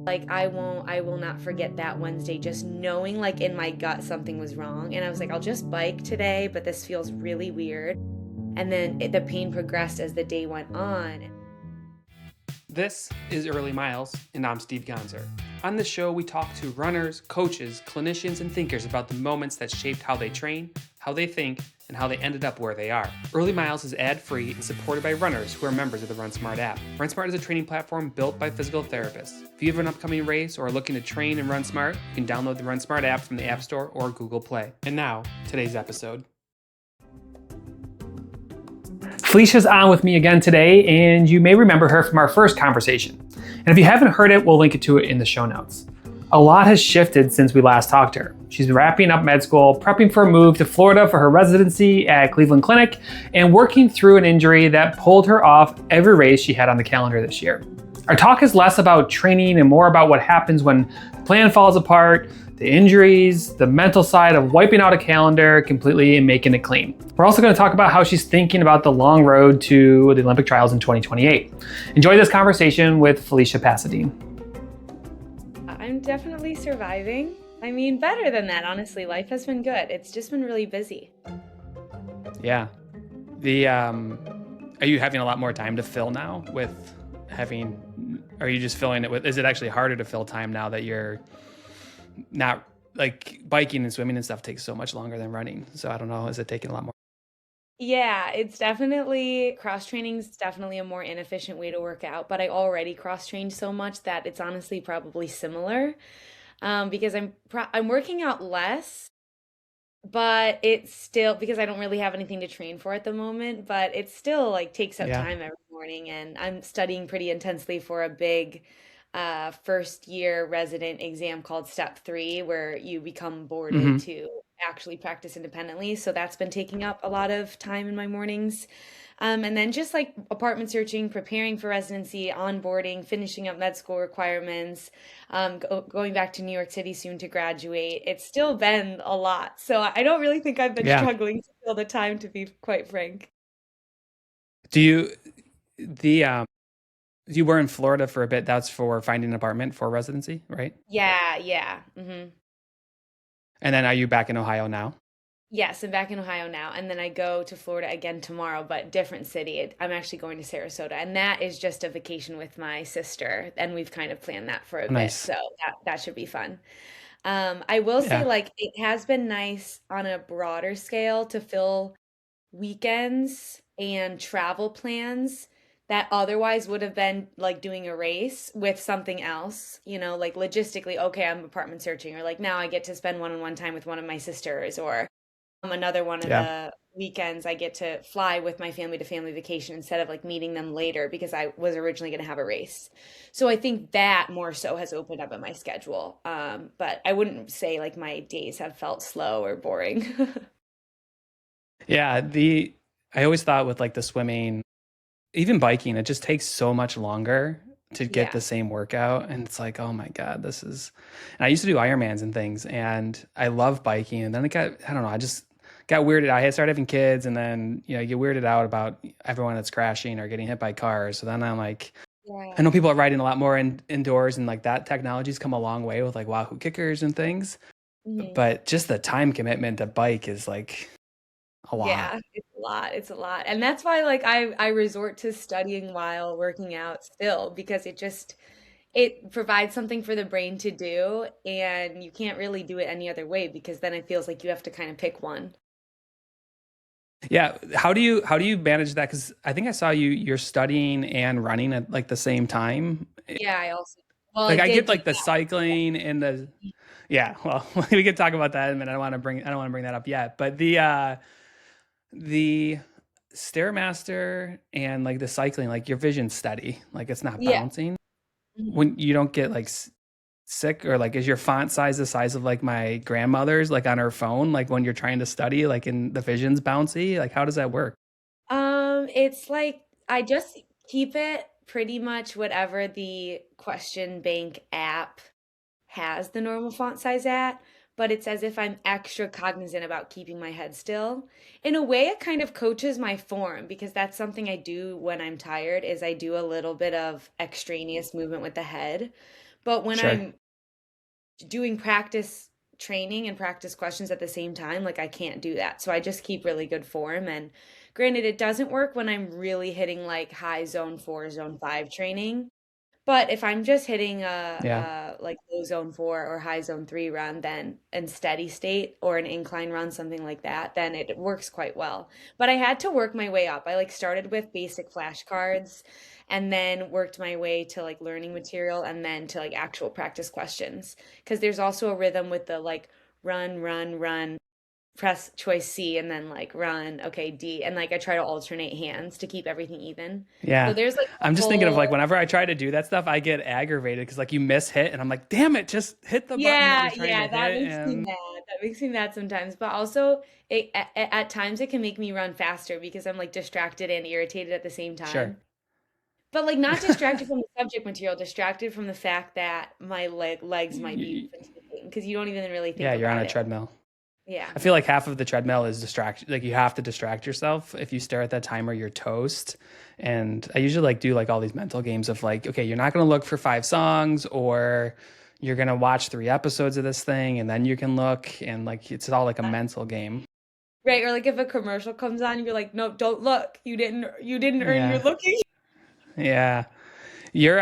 Like I will not forget that Wednesday, just knowing like in my gut something was wrong. And I was like, I'll just bike today, but this feels really weird. And then the pain progressed as the day went on. This is Early Miles, and I'm Steve Gonser. On this show, we talk to runners, coaches, clinicians, and thinkers about the moments that shaped how they train, how they think, and how they ended up where they are. Early Miles is ad-free and supported by runners who are members of the RunSmart app. RunSmart is a training platform built by physical therapists. If you have an upcoming race or are looking to train and run smart, you can download the RunSmart app from the App Store or Google Play. And now, today's episode. Felicia's on with me again today, and you may remember her from our first conversation. And if you haven't heard it, we'll link it to it in the show notes. A lot has shifted since we last talked to her. She's wrapping up med school, prepping for a move to Florida for her residency at Cleveland Clinic, and working through an injury that pulled her off every race she had on the calendar this year. Our talk is less about training and more about what happens when the plan falls apart, the injuries, the mental side of wiping out a calendar completely and making it clean. We're also going to talk about how she's thinking about the long road to the Olympic trials in 2028. Enjoy this conversation with Felicia Pasadyn. I'm definitely surviving. I mean, better than that, honestly. Life has been good. It's just been really busy. Yeah. Are you having a lot more time to fill now with are you just filling it with, is it actually harder to fill time now that you're not, like, biking and swimming and stuff takes so much longer than running? So I don't know, is it taking a lot more? Yeah, cross training is definitely a more inefficient way to work out, but I already cross trained so much that it's honestly probably similar. Because I'm working out less, but it's still, because I don't really have anything to train for at the moment, but it still like takes up Yeah. time every morning, and I'm studying pretty intensely for a big first year resident exam called Step 3, where you become boarded Mm-hmm. to actually practice independently. So that's been taking up a lot of time in my mornings. And then just like apartment searching, preparing for residency, onboarding, finishing up med school requirements, going back to New York City soon to graduate. It's still been a lot. So I don't really think I've been Yeah. struggling to fill the time, to be quite frank. Do you, you were in Florida for a bit. That's for finding an apartment for residency, right? Yeah. And then are you back in Ohio now? Yes, I'm back in Ohio now, and then I go to Florida again tomorrow, but different city. I'm actually going to Sarasota, and that is just a vacation with my sister, and we've kind of planned that for a bit, Nice. so that should be fun. I will say, Yeah. like, it has been nice on a broader scale to fill weekends and travel plans that otherwise would have been like doing a race with something else, like logistically, okay, I'm apartment searching, or like now I get to spend one-on-one time with one of my sisters, or another one of Yeah. the weekends I get to fly with my family to family vacation instead of like meeting them later because I was originally going to have a race. So I think that more so has opened up in my schedule. But I wouldn't say like my days have felt slow or boring. Yeah. I always thought with like the swimming, even biking, it just takes so much longer to get Yeah. the same workout. And it's like, oh my God, and I used to do Ironmans and things, and I love biking. And then I don't know, I just got weirded out. I started having kids, and then, you get weirded out about everyone that's crashing or getting hit by cars. So then I'm like, I Yeah. know people are riding a lot more indoors, and like that technology's come a long way with like Wahoo kickers and things. Mhm. But just the time commitment to bike is like a lot. Yeah, it's a lot. It's a lot. And that's why like I resort to studying while working out still, because it provides something for the brain to do, and you can't really do it any other way because then it feels like you have to kind of pick one. Yeah. How do you manage that? Because I think I saw you're studying and running at like the same time. Yeah, I Like I did get do like the that. cycling and the yeah. Well, we can talk about that in a minute. I don't want to bring that up yet. But the stairmaster and like the cycling, like your vision's steady, like it's not Yeah. bouncing. Mhm. When you don't get like sick, or like is your font size the size of like my grandmother's, like on her phone, like when you're trying to study, like in the vision's bouncy? Like how does that work? It's like I just keep it pretty much whatever the question bank app has the normal font size at, but it's as if I'm extra cognizant about keeping my head still. In a way, it kind of coaches my form because that's something I do when I'm tired is I do a little bit of extraneous movement with the head. But when Sure. I'm doing practice training and practice questions at the same time, like I can't do that. So I just keep really good form. And granted, it doesn't work when I'm really hitting like high zone 4, zone 5 training. But if I'm just hitting Yeah. like low zone 4 or high zone 3 run, then and steady state or an incline run, something like that, then it works quite well. But I had to work my way up. I like started with basic flashcards and then worked my way to like learning material and then to like actual practice questions. Because there's also a rhythm with the like run, run, run, press choice C and then like run, okay, D. And like I try to alternate hands to keep everything even. So Yeah. there's like a I'm just thinking of like whole whenever I try to do that stuff, I get aggravated because like you miss hit and I'm like, damn it, just hit the button that Yeah, you're trying yeah, to that hit. makes me And mad. That makes me mad sometimes. But also, at times it can make me run faster because I'm like distracted and irritated at the same sure. time. But like not distracted from the subject material, distracted from the fact that my legs might be fatiguing because you don't even really Yeah, think you're on about a it. treadmill. Yeah. I feel like half of the treadmill is distract. Like you have to distract yourself. If you stare at that timer, you're toast. And I usually like do like all these mental games of like, okay, you're not going to look for 5 songs, or you're going to watch 3 episodes of this thing and then you can look, and like it's all like a mental game. Right, or like if a commercial comes on, you're like, "No, don't look. You didn't earn your Yeah. looking." Yeah. You're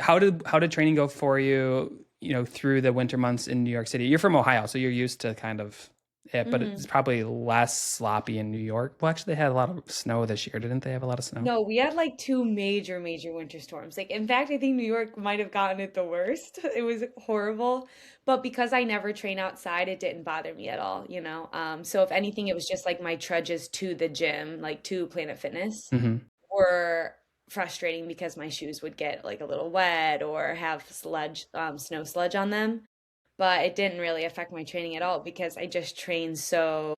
how did training go for you, through the winter months in New York City? You're from Ohio, so you're used to kind of it, but it's probably less sloppy in New York. Well, actually, they had a lot of snow this year, didn't they have a lot of snow? No, we had like two major, major winter storms. Like, in fact, I think New York might have gotten it the worst. It was horrible. But because I never train outside, it didn't bother me at all, you know? So if anything, it was just like my trudges to the gym, like to Planet Fitness, Hmm. were frustrating because my shoes would get like a little wet or have snow sludge on them. But it didn't really affect my training at all because I just train so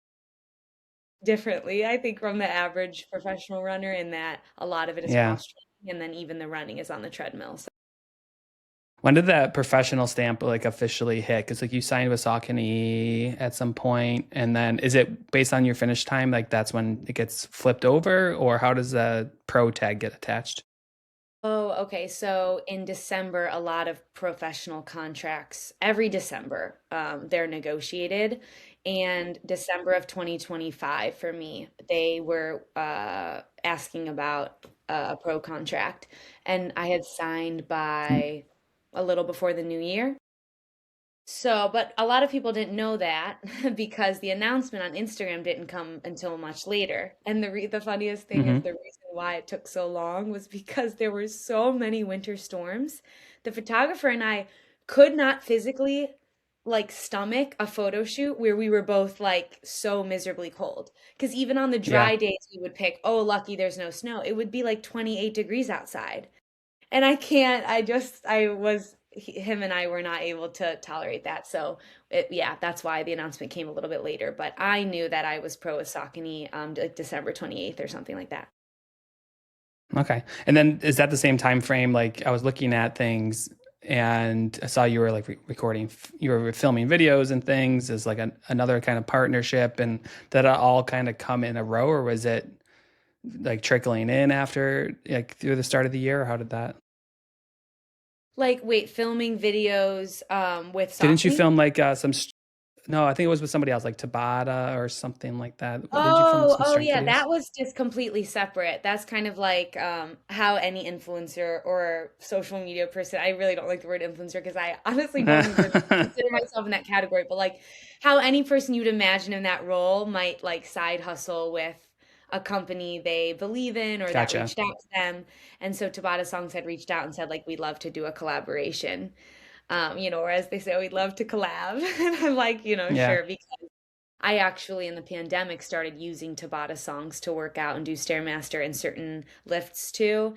differently, I think, from the average professional runner in that a lot of it is Yeah. cross training and then even the running is on the treadmill. So, When did that professional stamp like officially hit? Because like you signed with Saucony at some point, and then is it based on your finish time? Like that's when it gets flipped over, or how does the pro tag get attached? oh, okay. So in December, a lot of professional contracts, every December, they're negotiated. And December of 2025 for me, they were asking about a pro contract. And I had signed by a little before the new year. So, but a lot of people didn't know that because the announcement on Instagram didn't come until much later. And the funniest thing is Mm-hmm. the reason why it took so long was because there were so many winter storms. The photographer and I could not physically like stomach a photo shoot where we were both like so miserably cold. Because even on the Yeah. dry days we would pick, oh, lucky there's no snow. It would be like 28 degrees outside. And I can't, him and I were not able to tolerate that. So, yeah, that's why the announcement came a little bit later. But I knew that I was pro with Saucony like December 28th or something like that. Okay. And then is that the same time frame? Like I was looking at things and I saw you were like recording, you were filming videos and things as like another kind of partnership, and that all kind of come in a row, or was it like trickling in after like through the start of the year, or how did that? Like, wait, filming videos with Didn't you Saucony? film like no, I think it was with somebody else, like Tabata or something like that. Did you film Oh, some oh strength yeah, videos? that was just completely separate. That's kind of like how any influencer or social media person, I really don't like the word influencer because I honestly don't even consider myself in that category, but like how any person you'd imagine in that role might like side hustle with a company they believe in or that Gotcha. reached out to them. And so Tabata Songs had reached out and said like we'd love to do a collaboration. Or as they say, we'd love to collab. And I'm like, Yeah. sure, because I actually, in the pandemic, started using Tabata songs to work out and do Stairmaster and certain lifts too,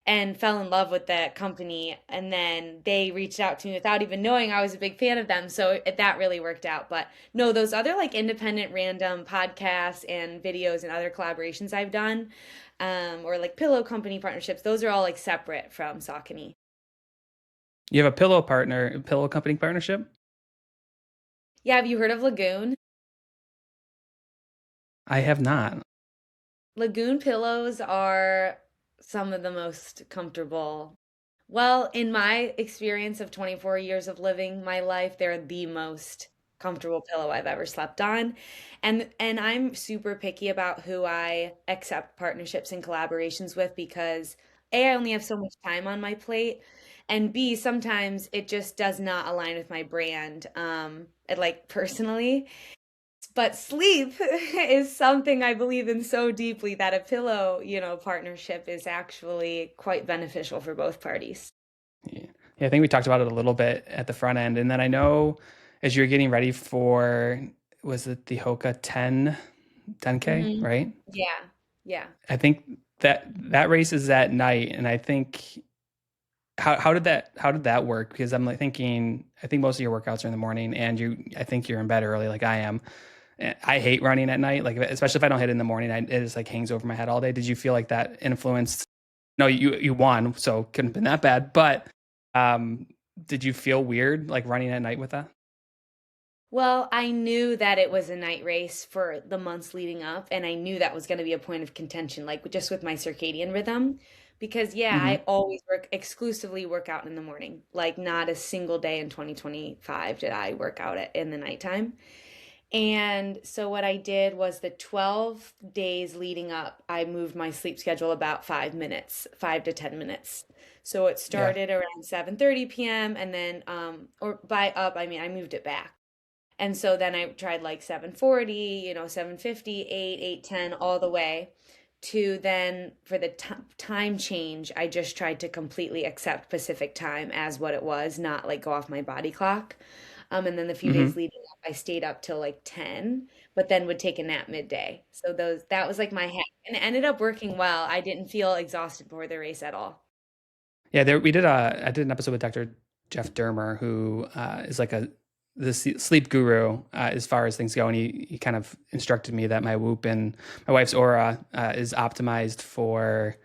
and fell in love with that company. And then they reached out to me without even knowing I was a big fan of them. So that really worked out. But no, those other like independent random podcasts and videos and other collaborations I've done, or like pillow company partnerships, those are all like separate from Saucony. You have a pillow company partnership? Yeah, have you heard of Lagoon? I have not. Lagoon pillows are some of the most comfortable. Well, in my experience of 24 years of living my life, they're the most comfortable pillow I've ever slept on. And I'm super picky about who I accept partnerships and collaborations with because A, I only have so much time on my plate, and B, sometimes it just does not align with my brand, like personally. But sleep is something I believe in so deeply that a pillow, partnership is actually quite beneficial for both parties. Yeah. Yeah, I think we talked about it a little bit at the front end. And then I know as you're getting ready for, was it the Hoka 10K, Hmm. right? Yeah, yeah. I think that race is at night. And I think how did that work? Because I'm like thinking, I think most of your workouts are in the morning and I think you're in bed early like I am. I hate running at night, like especially if I don't hit it in the morning, it just like hangs over my head all day. Did you feel like that influenced? No, you won, so couldn't have been that bad. But um, did you feel weird like running at night with that? Well, I knew that it was a night race for the months leading up, and I knew that was going to be a point of contention, like just with my circadian rhythm. Because, yeah, Hmm. I always exclusively work out in the morning. Like, not a single day in 2025 did I work out in the nighttime. And so what I did was the 12 days leading up, I moved my sleep schedule about 5 minutes, 5 to 10 minutes. So it Yeah. started around 7:30 p.m. and then or by up, I mean I moved it back. And so then I tried like 7:40, 7:50, 8, 8:10, all the way to then for the time change, I just tried to completely accept Pacific time as what it was, not like go off my body clock. And then the few days Hmm. leading up, I stayed up till like 10, but then would take a nap midday. So that was like my hack. And it ended up working well. I didn't feel exhausted before the race at all. Yeah, I did an episode with Dr. Jeff Dermer, who is like the sleep guru as far as things go, and he kind of instructed me that my Whoop and my wife's Aura is optimized for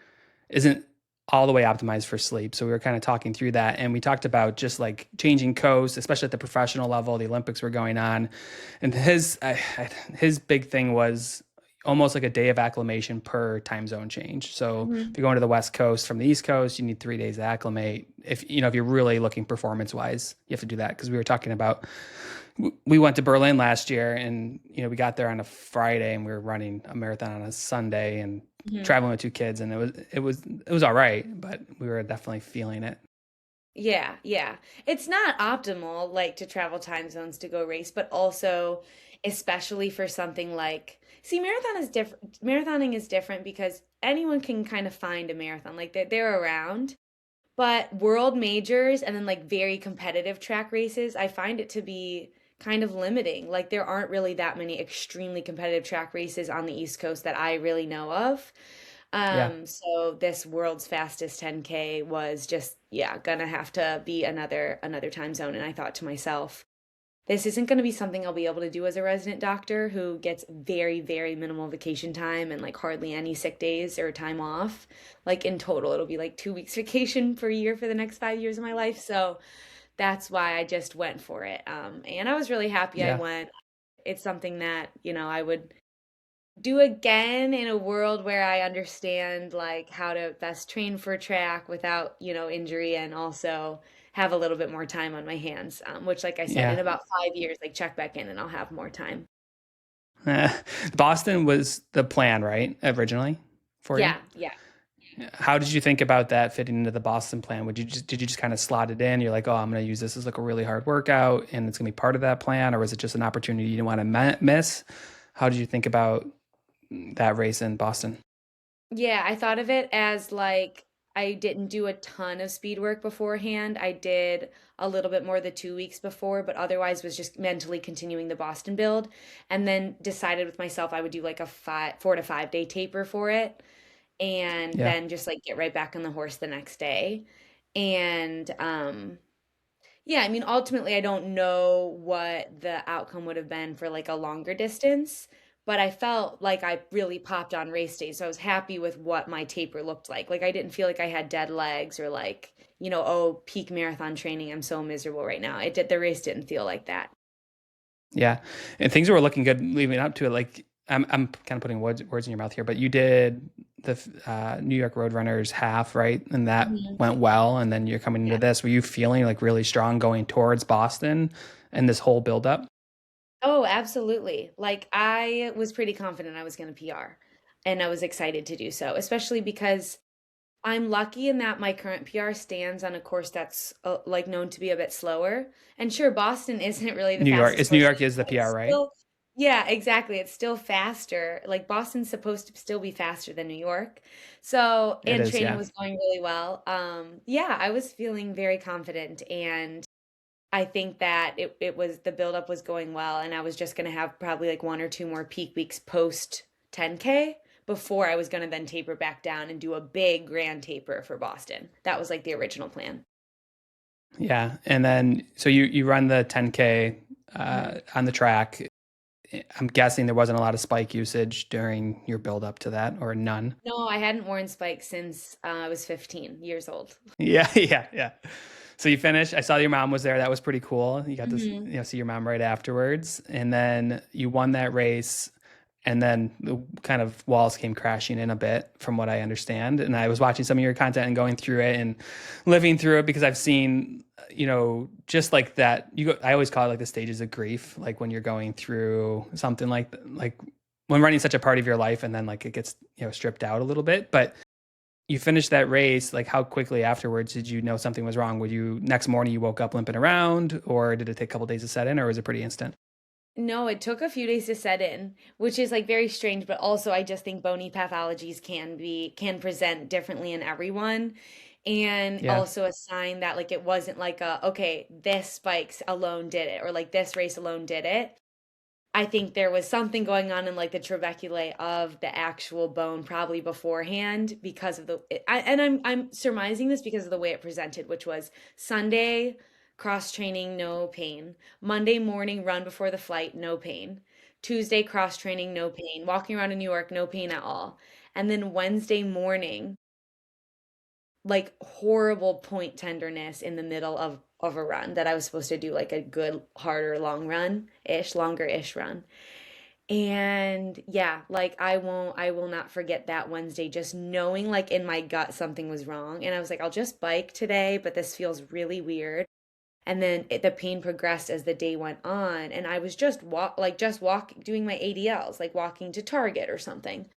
isn't all the way optimized for sleep. So we were kind of talking through that, and we talked about just like changing coast, especially at the professional level. The Olympics were going on, and his big thing was almost like a day of acclimation per time zone change. So Hmm. if you're going to the West Coast from the East Coast, you need 3 days to acclimate. If you're really looking performance wise, you have to do that because we were talking about we went to Berlin last year and we got there on a Friday and we were running a marathon on a Sunday and Hmm. traveling with 2 kids and it was all right, but we were definitely feeling it. Yeah, yeah. It's not optimal like to travel time zones to go race, but also especially for something like see marathoning is different because anyone can kind of find a marathon. Like they're around. But world majors and then like very competitive track races, I find it to be kind of limiting. Like there aren't really that many extremely competitive track races on the East Coast that I really know of. Yeah. So this world's fastest 10K was just, yeah, gonna have to be another time zone. And I thought to myself, this isn't going to be something I'll be able to do as a resident doctor who gets very, very minimal vacation time and like hardly any sick days or time off. Like in total, it'll be like 2 weeks vacation per year for the next 5 years of my life. So that's why I just went for it. And I was really happy I Yeah. went. It's something that, I would do again in a world where I understand like how to best train for track without, injury and also have a little bit more time on my hands. Which, like I said, in Yeah. about 5 years, like check back in and I'll have more time. Eh, Boston was the plan, right? Originally for you? Yeah, yeah. How did you think about that fitting into the Boston plan? Did you just kind of slot it in? You're like, oh, I'm going to use this as like a really hard workout, and it's going to be part of that plan, or was it just an opportunity you didn't want to miss? How did you think about that race in Boston? Yeah, I thought of it as like I didn't do a ton of speed work beforehand. I did a little bit more the 2 weeks before, but otherwise was just mentally continuing the Boston build, and then decided with myself I would do like a 4 to 5 day taper for it, and Yeah, then just like get right back on the horse the next day. And yeah, I mean ultimately I don't know what the outcome would have been for like a longer distance, but I felt like I really popped on race day. So I was happy with what my taper looked like. Like I didn't feel like I had dead legs or like, oh, peak marathon training, I'm so miserable right now. The race didn't feel like that. yeah, and things were looking good leading up to it. Like I'm kind of putting words in your mouth here, but you did the New York Roadrunners half, right? And that Mhm. went well. And then you're coming into Yeah. this. Were you feeling like really strong going towards Boston and this whole buildup? Oh, absolutely. Like I was pretty confident I was going to PR and I was excited to do so, especially because I'm lucky in that my current PR stands on a course that's like known to be a bit slower. And sure, Boston isn't really the New York. fastest It's New course, York is the but PR, it's right? still, yeah, exactly. It's still faster. Like Boston's supposed to still be faster than New York. So, It and is, training yeah. was going really well. Yeah, I was feeling very confident and I think that it was the buildup was going well, and I was just gonna have probably like one or two more peak weeks post 10K before I was gonna then taper back down and do a big grand taper for Boston. That was like the original plan. Yeah. And then, so you run the 10K Mhm. on the track. I'm guessing there wasn't a lot of spike usage during your build up to that, or none. No, I hadn't worn spikes since I was 15 years old. Yeah, yeah, yeah. So you finished. I saw your mom was there. That was pretty cool. You got to Hmm. see your mom right afterwards, and then you won that race. And then the kind of walls came crashing in a bit, from what I understand. And I was watching some of your content and going through it and living through it because I've seen, just like that. I always call it like the stages of grief, like when you're going through something like when running such a part of your life, and then like it gets stripped out a little bit, but you finished that race, like how quickly afterwards did you know something was wrong? Would you next morning you woke up limping around, or did it take a couple days to set in, or was it pretty instant? No, it took a few days to set in, which is like very strange, but also I just think bony pathologies can present differently in everyone. And Yeah. also a sign that like it wasn't like okay, this spikes alone did it or like this race alone did it. I think there was something going on in like the trabeculae of the actual bone probably beforehand because of and I'm surmising this because of the way it presented, which was Sunday cross training, no pain. Monday morning run before the flight, no pain. Tuesday cross training, no pain. Walking around in New York, no pain at all. And then Wednesday morning like horrible point tenderness in the middle of a run that I was supposed to do like a good harder long run ish longer ish run. And yeah, like I will not forget that Wednesday just knowing like in my gut something was wrong and I was like I'll just bike today, but this feels really weird. And then the pain progressed as the day went on and I was just walk doing my ADLs, like walking to Target or something.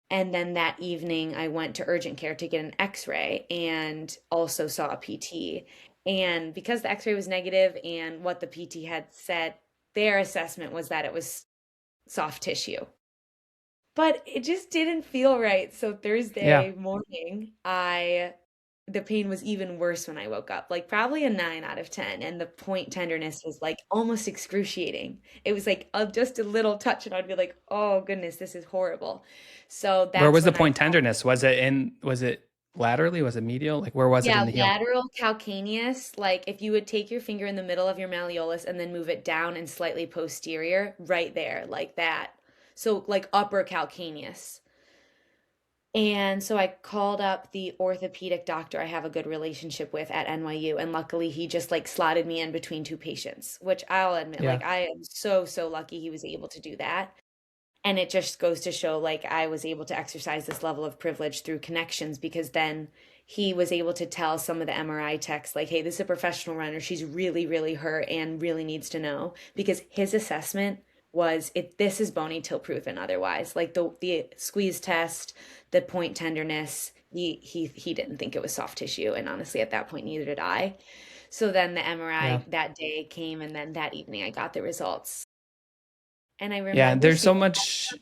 And then that evening, I went to urgent care to get an x-ray and also saw a PT. And because the x-ray was negative and what the PT had said, their assessment was that it was soft tissue. But it just didn't feel right. So Yeah. Thursday morning, the pain was even worse when I woke up, like probably a 9 out of 10. And the point tenderness was like almost excruciating. It was like just a little touch, and I'd be like, oh goodness, this is horrible. So Where that's was the when I point called. tenderness? Was it laterally? Was it medial? Like where was it Yeah, in the heel? lateral calcaneus, like if you would take your finger in the middle of your malleolus and then move it down and slightly posterior, right there, like that. So like upper calcaneus. And so I called up the orthopedic doctor I have a good relationship with at NYU, and luckily he just like slotted me in between two patients, which I'll admit, Yeah. like I am so lucky he was able to do that. And it just goes to show like I was able to exercise this level of privilege through connections because then he was able to tell some of the MRI techs like, hey, this is a professional runner. She's really hurt and really needs to know because his assessment was this is bony till proven otherwise. Like the squeeze test, the point tenderness, he didn't think it was soft tissue. And honestly, at that point, neither did I. So then the Yeah. MRI that day came, and then that evening I got the results. And I Yeah. remember There's so seeing much.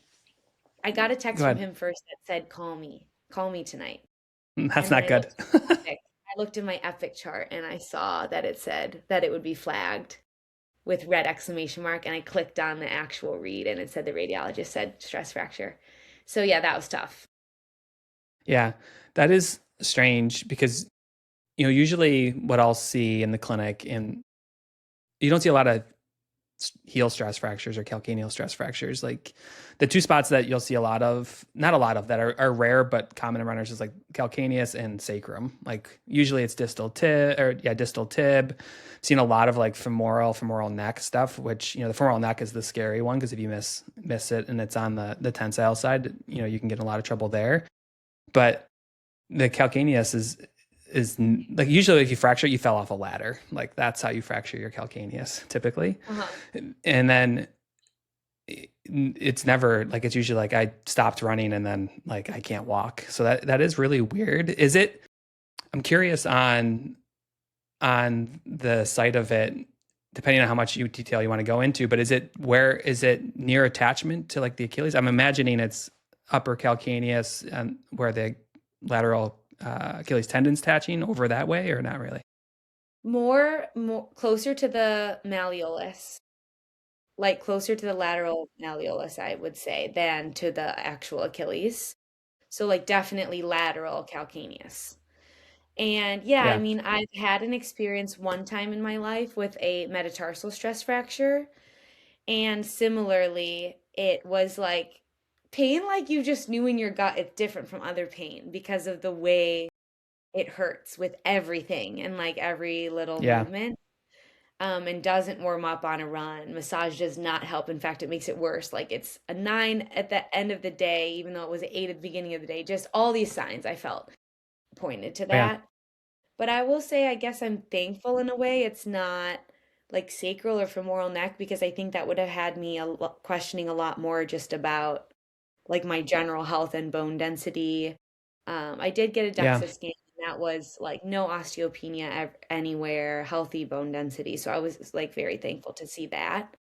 I got a Go text from ahead. him first that said, call me tonight. That's And then not good. I looked in my Epic chart and I saw that it said that it would be flagged with red exclamation mark. And I clicked on the actual read and it said the radiologist said stress fracture. So yeah, that was tough. Yeah. That is strange because, usually what I'll see in the clinic, and you don't see a lot of heel stress fractures or calcaneal stress fractures. Like the two spots that you'll see a lot of, not a lot of, that are rare but common in runners is like calcaneus and sacrum. Like usually it's distal tib. I've seen a lot of like femoral neck stuff, which, the femoral neck is the scary one because if you miss it and it's on the tensile side, you can get in a lot of trouble there. But the calcaneus is like usually if you fracture it, you fell off a ladder. Like that's how you fracture your calcaneus typically. Uh-huh. And then it's never like, it's usually like I stopped running and then like I can't walk. So that is really weird. I'm curious on the site of it, depending on how much detail you want to go into, but is it near attachment to like the Achilles? I'm imagining it's upper calcaneus and where the lateral Achilles tendon's attaching over that way, or not really? More closer to the malleolus, like closer to the lateral malleolus, I would say, than to the actual Achilles. So like definitely lateral calcaneus. And yeah, I Yeah. mean, I've had an experience one time in my life with a metatarsal stress fracture. And similarly, it was like pain like you just knew in your gut. It's different from other pain because of the way it hurts with everything and like every little Yeah. movement. And doesn't warm up on a run. Massage does not help. In fact, it makes it worse. Like it's a 9 at the end of the day, even though it was an 8 at the beginning of the day. Just all these signs I felt pointed to Oh, yeah. that. But I will say, I guess I'm thankful in a way it's not like sacral or femoral neck because I think that would have had me questioning a lot more just about like my general health and bone density. I did get a Yeah. DEXA scan and that was like no osteopenia anywhere, healthy bone density. So I was like very thankful to see that.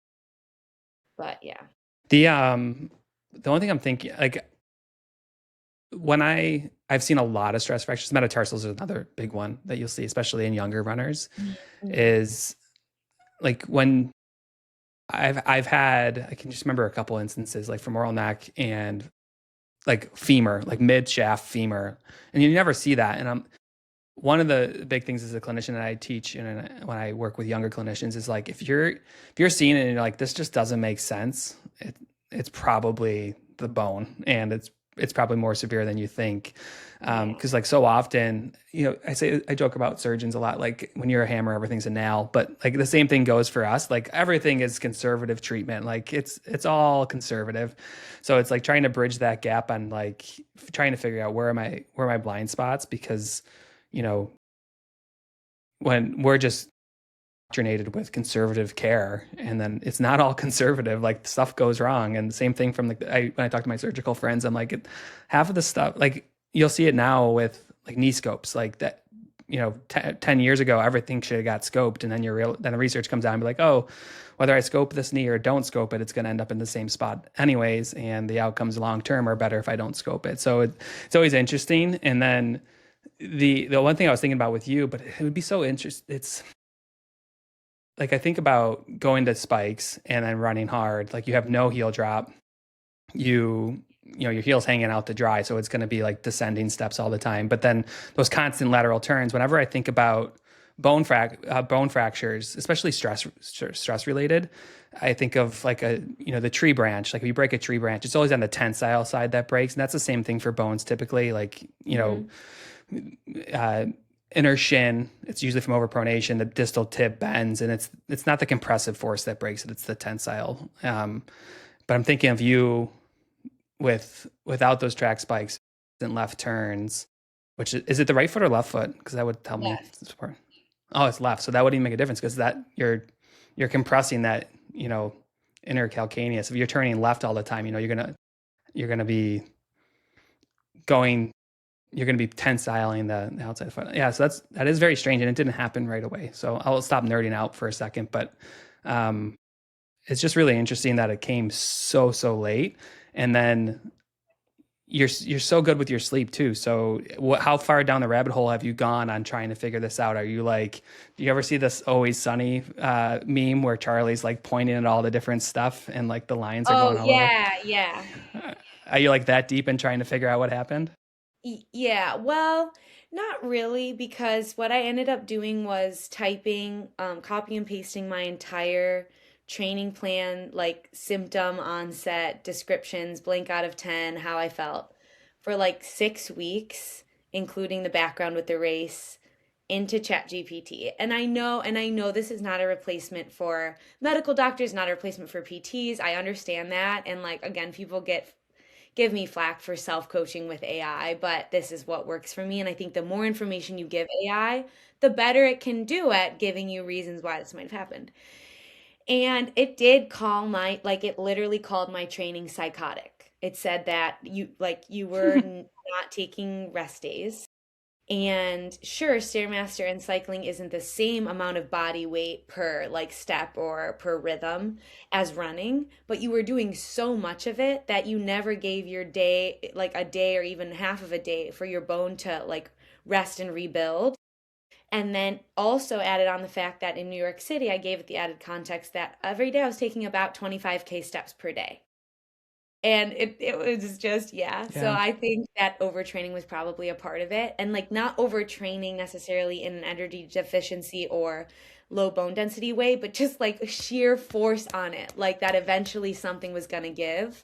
But yeah. The only thing I'm thinking, like when I've seen a lot of stress fractures, metatarsals is another big one that you'll see, especially in younger runners, Mhm. is like when I've had, I can just remember a couple instances like femoral neck and like femur, like mid shaft femur, and you never see that. And one of the big things as a clinician that I teach and when I work with younger clinicians is like if you're seeing it and you're like this just doesn't make sense, it's probably the bone and it's probably more severe than you think. Yeah. Because like so often, I joke about surgeons a lot, like when you're a hammer, everything's a nail, but like the same thing goes for us. Like everything is conservative treatment. Like it's all conservative. So it's like trying to bridge that gap on like trying to figure out where are my blind spots because you know, when we're just indoctrinated with conservative care and then it's not all conservative, like stuff goes wrong. And the same thing from when I talk to my surgical friends, I'm like, half of the stuff, like you'll see it now with like knee scopes, like that, 10 years ago, everything should have got scoped. And then then the research comes out and be like, oh, whether I scope this knee or don't scope it, it's going to end up in the same spot anyways. And the outcomes long-term are better if I don't scope it. So it's always interesting. And then the one thing I was thinking about with you, but it would be so interesting. It's like I think about going to spikes and then running hard. Like you have no heel drop. Your heel's hanging out to dry, so it's going to be like descending steps all the time. But then those constant lateral turns. Whenever I think about bone fractures, especially stress related, I think of like the tree branch. Like if you break a tree branch, it's always on the tensile side that breaks, and that's the same thing for bones typically. Like Hmm. uh, inner shin, it's usually from overpronation, the distal tib bends, and it's not the compressive force that breaks it, it's the tensile. But I'm thinking of you without those track spikes and left turns, which is it the right foot or left foot? Because that would tell me. Left. Oh, it's left. So that wouldn't even make a difference because that you're compressing that, inner calcaneus. If you're turning left all the time, you're gonna be going you're going to be tensiling the outside foot. Yeah, so that is very strange, and it didn't happen right away. So I'll stop nerding out for a second, but um, it's just really interesting that it came so late, and then you're so good with your sleep too. So how far down the rabbit hole have you gone on trying to figure this out? Are you like, do you ever see this Always Sunny meme where Charlie's like pointing at all the different stuff and like the lines are Oh, going all over? yeah, yeah. Are you like that deep in trying to figure out what happened? Yeah, well, not really, because what I ended up doing was typing, copy and pasting my entire training plan, like symptom, onset, descriptions, blank out of 10, how I felt for like 6 weeks, including the background with the race into ChatGPT. And I know this is not a replacement for medical doctors, not a replacement for PTs. I understand that. And like again, people give me flack for self-coaching with AI, but this is what works for me. And I think the more information you give AI, the better it can do at giving you reasons why this might have happened. And it did call my, like, it literally called my training psychotic. It said that you were not taking rest days. And sure, Stairmaster and cycling isn't the same amount of body weight per like step or per rhythm as running, but you were doing so much of it that you never gave your day, like a day or even half of a day for your bone to like rest and rebuild. And then also added on the fact that in New York City, I gave it the added context that every day I was taking about 25K steps per day. And it was just, yeah. So Yeah. I think that overtraining was probably a part of it. And like not overtraining necessarily in an energy deficiency or low bone density way, but just like sheer force on it, like that eventually something was gonna give.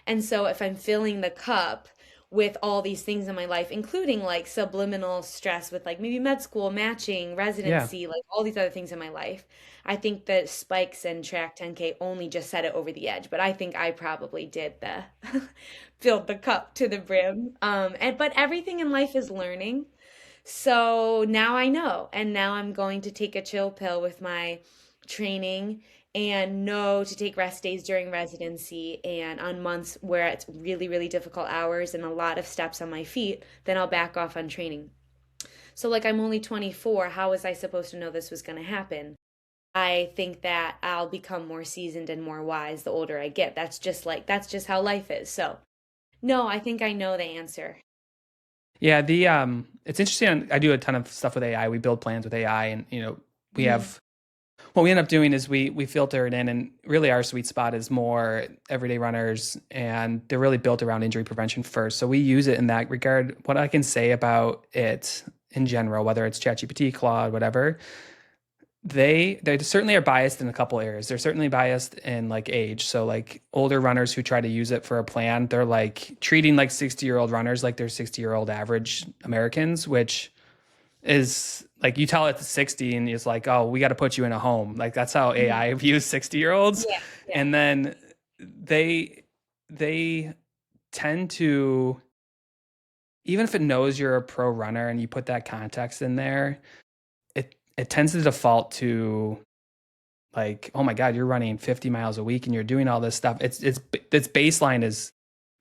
And so if I'm filling the cup with all these things in my life, including like subliminal stress with like maybe med school, matching, Yeah. residency, like all these other things in my life, I think the spikes and track 10K only just set it over the edge. But I think I probably did the filled the cup to the brim. And but everything in life is learning. So now I know, and now I'm going to take a chill pill with my training and know to take rest days during residency and on months where it's really, really difficult hours and a lot of steps on my feet, then I'll back off on training. So, like, I'm only 24. How was I supposed to know this was going to happen? I think that I'll become more seasoned and more wise the older I get. That's just how life is. So, no, I think I know the answer. Yeah, the it's interesting. I do a ton of stuff with AI. We build plans with AI, and we Hmm. have what we end up doing is we filter it in, and really our sweet spot is more everyday runners, and they're really built around injury prevention first. So we use it in that regard. What I can say about it in general, whether it's ChatGPT, Claude, whatever, they certainly are biased in a couple areas. They're certainly biased in like age. So like older runners who try to use it for a plan, they're like treating like 60-year-old runners like they're 60-year-old average Americans, which is like you tell it to 60 and it's like, oh, we got to put you in a home. Like that's how Hmm. AI views 60-year-olds. Yeah, yeah. And then they tend to, even if it knows you're a pro runner and you put that context in there, it tends to default to like, oh my God, you're running 50 miles a week and you're doing all this stuff. Its baseline is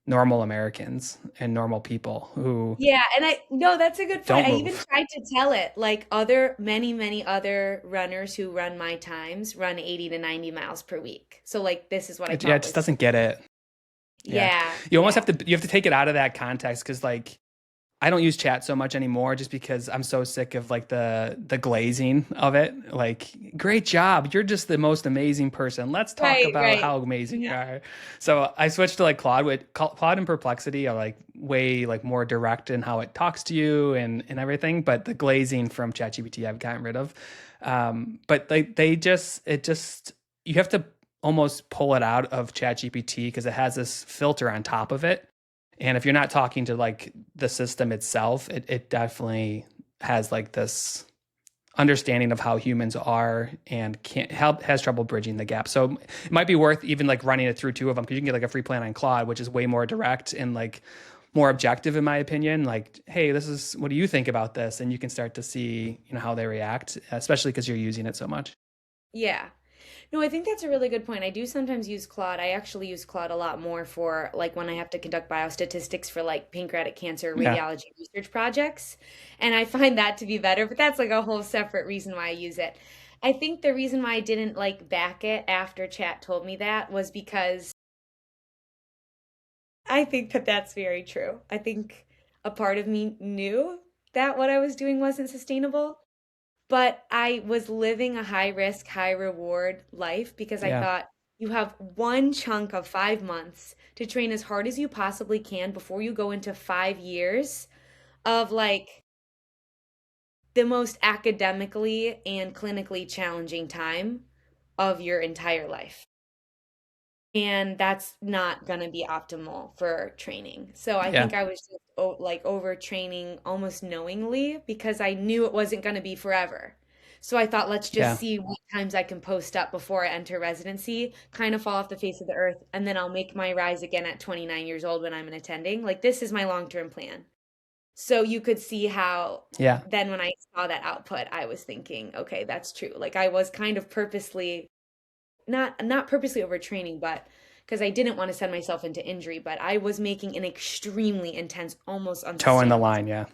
normal Americans and normal people who Yeah, and I no, that's a good point. don't I even move. tried to tell it, like other many, many other runners who run my times run 80 to 90 miles per week. So like this is what I Yeah, it thought just was doesn't get it. Yeah. yeah, You almost yeah. have to take it out of that context because like I don't use chat so much anymore just because I'm so sick of like the glazing of it. Like, great job. You're just the most amazing person. Let's talk Right, about right. how amazing you Yeah. are. So I switched to like Claude with Claude and Perplexity are like way like more direct in how it talks to you and everything. But the glazing from ChatGPT I've gotten rid of. But they just it just you have to almost pull it out of ChatGPT because it has this filter on top of it, and if you're not talking to like the system itself, it definitely has like this understanding of how humans are and can't help has trouble bridging the gap. So it might be worth even like running it through two of them because you can get like a free plan on Claude, which is way more direct and like more objective in my opinion. Like, hey, this is what do you think about this? And you can start to see, how they react, especially because you're using it so much. Yeah. No, I think that's a really good point. I do sometimes use Claude. I actually use Claude a lot more for like when I have to conduct biostatistics for like pancreatic cancer Yeah. radiology research projects. And I find that to be better, but that's like a whole separate reason why I use it. I think the reason why I didn't like back it after chat told me that was because I think that that's very true. I think a part of me knew that what I was doing wasn't sustainable. But I was living a high risk, high reward life because I Yeah. thought you have one chunk of 5 months to train as hard as you possibly can before you go into 5 years of like the most academically and clinically challenging time. of your entire life. And that's not going to be optimal for training. So I Yeah. think I was just like overtraining almost knowingly because I knew it wasn't going to be forever. So I thought, let's just Yeah. see what times I can post up before I enter residency, kind of fall off the face of the earth, and then I'll make my rise again at 29 years old when I'm an attending. Like, this is my long-term plan. So you could see how Yeah. then when I saw that output, I was thinking, okay, that's true. Like, I was kind of purposely not purposely overtraining, but because I didn't want to send myself into injury, but I was making an extremely intense, almost Toeing the unsustainable. line. Yeah.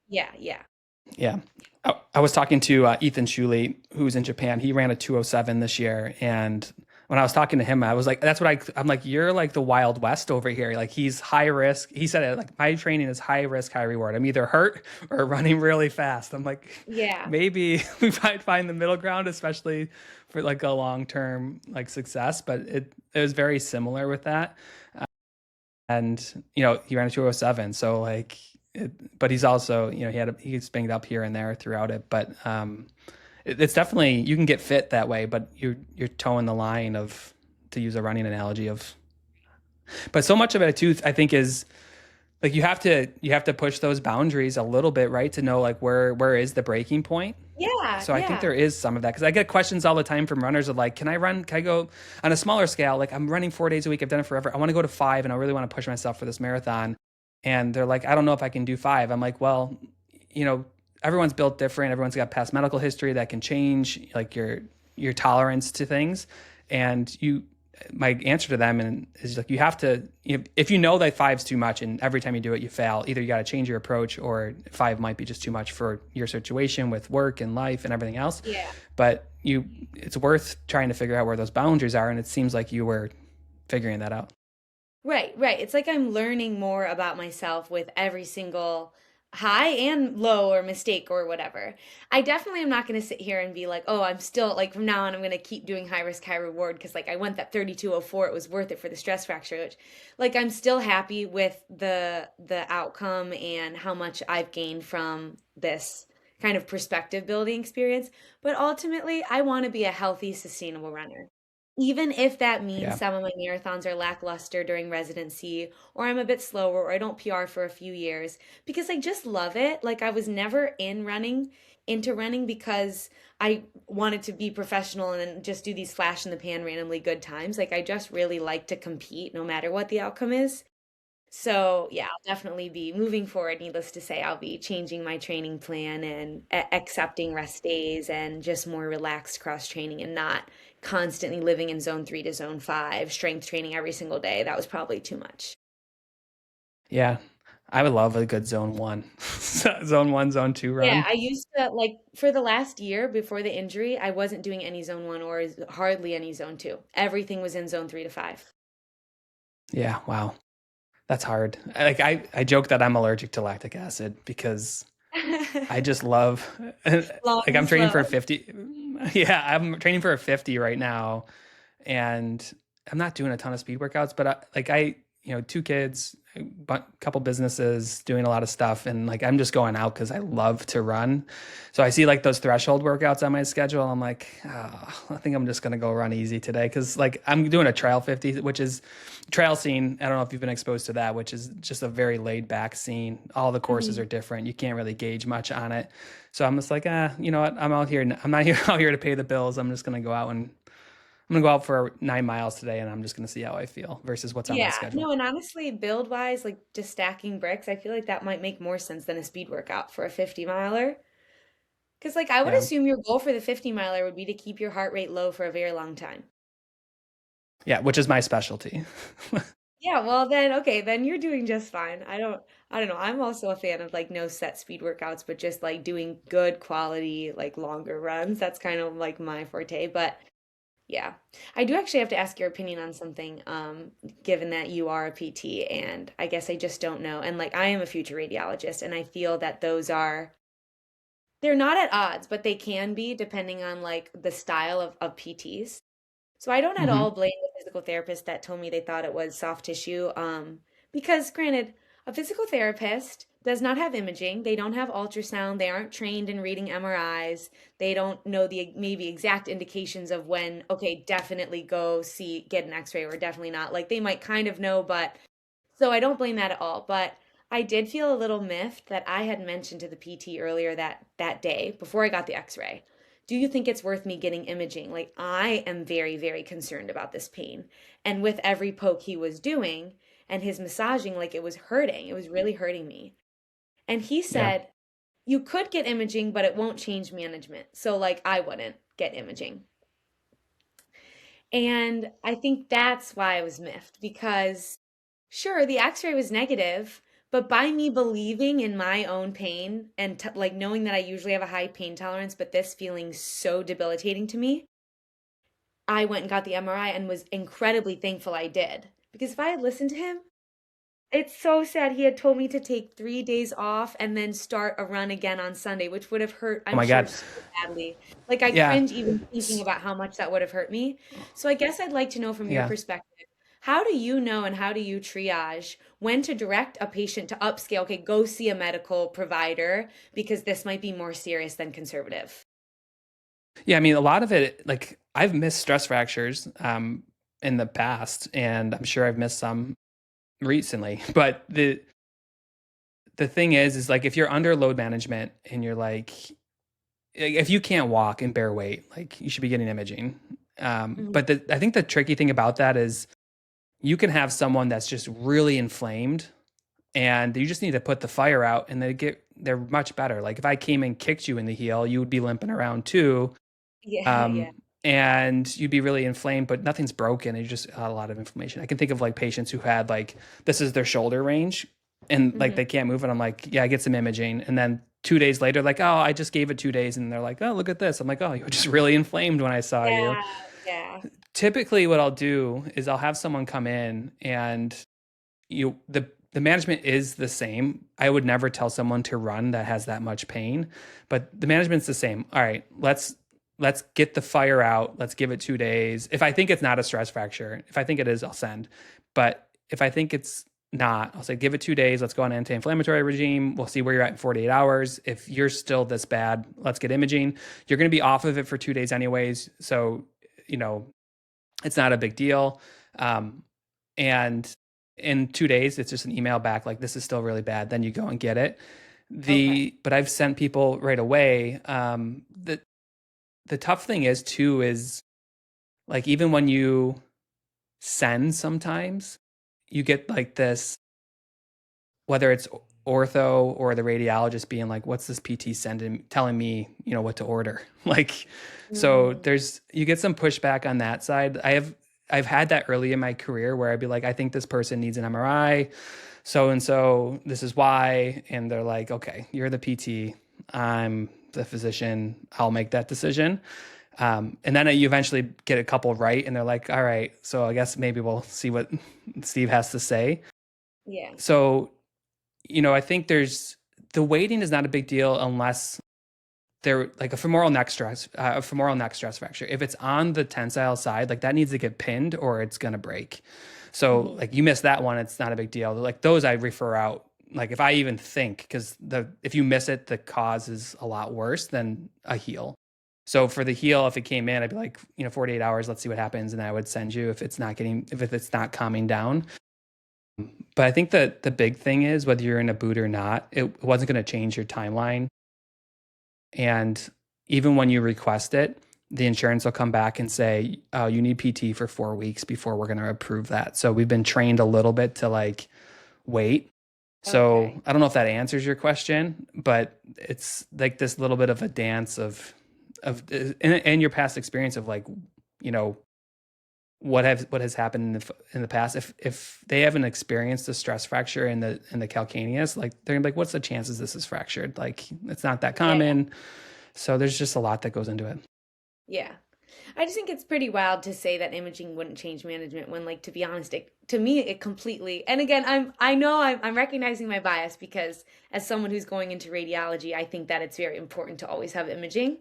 Yeah, yeah. Yeah. I was talking to Ethan Shuley, who's in Japan. He ran a 207 this year. And when I was talking to him, I was like, that's what I'm like, you're like the Wild West over here. Like he's high risk. He said it like, my training is high risk, high reward. I'm either hurt or running really fast. I'm like, Yeah. maybe we might find the middle ground, especially for like a long-term like success. But it was very similar with that. And, he ran a 207. So like, but he's also, he's banged up here and there throughout it. But it's definitely, you can get fit that way, but you're towing the line of, to use a running analogy of, but so much of it too, I think is like you have to push those boundaries a little bit, right? To know like where is the breaking point. Yeah, So I think yeah. there is some of that because I get questions all the time from runners of like, can I go on a smaller scale? Like I'm running 4 days a week. I've done it forever. I want to go to 5 and I really want to push myself for this marathon. And they're like, I don't know if I can do 5. I'm like, well, everyone's built different. Everyone's got past medical history that can change like your tolerance to things. And my answer to them is like, you have to, if you know that 5's too much and every time you do it, you fail, either you got to change your approach or 5 might be just too much for your situation with work and life and everything else. Yeah. But it's worth trying to figure out where those boundaries are. And it seems like you were figuring that out. Right, right. It's like I'm learning more about myself with every single high and low or mistake or whatever. I definitely am not going to sit here and be like, oh, I'm still like from now on, I'm going to keep doing high risk, high reward because like I went that 3204, it was worth it for the stress fracture, which like I'm still happy with the outcome and how much I've gained from this kind of perspective building experience. But ultimately, I want to be a healthy, sustainable runner. Even if that means Yeah. some of my marathons are lackluster during residency, or I'm a bit slower, or I don't PR for a few years, because I just love it. Like I was never into running because I wanted to be professional and then just do these flash in the pan, randomly good times. Like I just really like to compete no matter what the outcome is. So, yeah, I'll definitely be moving forward. Needless to say, I'll be changing my training plan and accepting rest days and just more relaxed cross training and not constantly living in zone 3 to zone 5, strength training every single day. That was probably too much. Yeah. I would love a good zone 1, zone 1, zone 2 Yeah, run. I used to like for the last year before the injury, I wasn't doing any zone 1 or hardly any zone 2. Everything was in zone 3 to 5. Yeah. Wow. That's hard. I joke that I'm allergic to lactic acid because I just love Long like I'm and training for a slow. 50. Yeah, I'm training for a 50 right now and I'm not doing a ton of speed workouts, but two kids, a couple businesses, doing a lot of stuff and like I'm just going out cuz I love to run. So I see like those threshold workouts on my schedule. I'm like, oh, I think I'm just going to go run easy today cuz like I'm doing a trail 50 which is trail scene. I don't know if you've been exposed to that, which is just a very laid back scene. All the courses are Mhm. different. You can't really gauge much on it. So I'm just like, you know what? I'm out here. I'm not here out here to pay the bills. I'm just going to go out and I'm going to go out for 9 miles today and I'm just going to see how I feel versus what's on my Yeah, schedule. no, and honestly, build wise, like just stacking bricks, I feel like that might make more sense than a speed workout for a 50 miler. Because, like, I would Yeah. assume your goal for the 50 miler would be to keep your heart rate low for a very long time. Yeah. Which is my specialty. Yeah, well, then, okay, then you're doing just fine. I don't know. I'm also a fan of like no set speed workouts, but just like doing good quality, like longer runs. That's kind of like my forte. But yeah, I do actually have to ask your opinion on something, given that you are a PT, and I guess I just don't know. And like I am a future radiologist, and I feel that they're not at odds, but they can be depending on like the style of PTs. So I don't at Hmm. all blame the physical therapist that told me they thought it was soft tissue. Because granted, a physical therapist does not have imaging. They don't have ultrasound. They aren't trained in reading MRIs. They don't know the maybe exact indications of when, okay, definitely go see, get an x-ray or definitely not. Like they might kind of know, but so I don't blame that at all. But I did feel a little miffed that I had mentioned to the PT earlier that day before I got the x-ray. Do you think it's worth me getting imaging? Like I am very, very concerned about this pain. And with every poke he was doing and his massaging, like it was hurting. It was really hurting me. And he Yeah. said, you could get imaging, but it won't change management. So, like, I wouldn't get imaging. And I think that's why I was miffed because, sure, the x ray was negative, but by me believing in my own pain and like knowing that I usually have a high pain tolerance, but this feeling so debilitating to me, I went and got the MRI and was incredibly thankful I did. Because if I had listened to him, it's so sad. He had told me to take 3 days off and then start a run again on Sunday, which would have hurt, Oh I'm my sure, God. so badly. Like, I Yeah. cringe even thinking about how much that would have hurt me. So, I guess I'd like to know from your Yeah. perspective, how do you know and how do you triage when to direct a patient to upscale? Okay, go see a medical provider because this might be more serious than conservative. Yeah. I mean, a lot of it, like I've missed stress fractures in the past, and I'm sure I've missed some recently. But the thing is like if you're under load management and you're like, if you can't walk and bear weight, like you should be getting imaging. Mhm. But I think the tricky thing about that is you can have someone that's just really inflamed and you just need to put the fire out and they're much better. Like if I came and kicked you in the heel, you would be limping around too. Yeah, yeah. Um, and you'd be really inflamed, but nothing's broken. You just had a lot of inflammation. I can think of like patients who had like this is their shoulder range and like Hmm. they can't move. And I'm like, yeah, get some imaging. And then 2 days later, like, oh, I just gave it 2 days. And they're like, oh, look at this. I'm like, oh, you were just really inflamed when I saw you. Yeah, yeah. Typically, what I'll do is I'll have someone come in and the management is the same. I would never tell someone to run that has that much pain, but the management's the same. All right, let's get the fire out. Let's give it 2 days. If I think it's not a stress fracture, if I think it is, I'll send. But if I think it's not, I'll say give it 2 days. Let's go on an anti-inflammatory regime. We'll see where you're at in 48 hours. If you're still this bad, let's get imaging. You're going to be off of it for 2 days anyways, so you know it's not a big deal. And in 2 days, it's just an email back like this is still really bad. Then you go and get it. Okay. But I've sent people right away. The tough thing is too is like even when you send sometimes you get like this whether it's ortho or the radiologist being like, what's this PT sending telling me, what to order? Like, so Mm. you get some pushback on that side. I've had that early in my career where I'd be like, I think this person needs an MRI. So and so, this is why. And they're like, okay, you're the PT. I'm the physician. I'll make that decision. And then you eventually get a couple right. And they're like, all right, so I guess maybe we'll see what Steve has to say. Yeah. So I think the waiting is not a big deal unless they're like a femoral neck stress fracture. If it's on the tensile side, like that needs to get pinned or it's gonna break. So Hmm. like you miss that one, it's not a big deal. Like those I refer out. Like if I even think, because if you miss it, the cause is a lot worse than a heel. So for the heel, if it came in, I'd be like, 48 hours, let's see what happens, and I would send you if it's not calming down. But I think that the big thing is whether you're in a boot or not, it wasn't going to change your timeline. And even when you request it, the insurance will come back and say, oh, you need PT for 4 weeks before we're going to approve that. So we've been trained a little bit to like wait. So Okay. I don't know if that answers your question, but it's like this little bit of a dance and your past experience of like, you know, what has happened in the past. If they haven't experienced a stress fracture in the calcaneus, like they're gonna be like, what's the chances this is fractured? Like it's not that Yeah. common. So there's just a lot that goes into it. Yeah. I just think it's pretty wild to say that imaging wouldn't change management when, like, to be honest, to me, it completely, and again, I know I'm recognizing my bias because as someone who's going into radiology, I think that it's very important to always have imaging.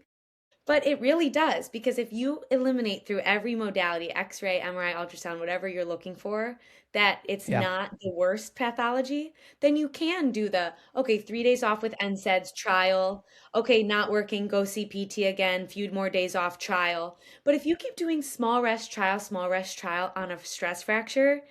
But it really does, because if you eliminate through every modality, X-ray, MRI, ultrasound, whatever you're looking for, that it's Yeah. not the worst pathology, then you can do the, okay, 3 days off with NSAIDs, trial. Okay, not working, go see PT again, few more days off, trial. But if you keep doing small rest trial on a stress fracture,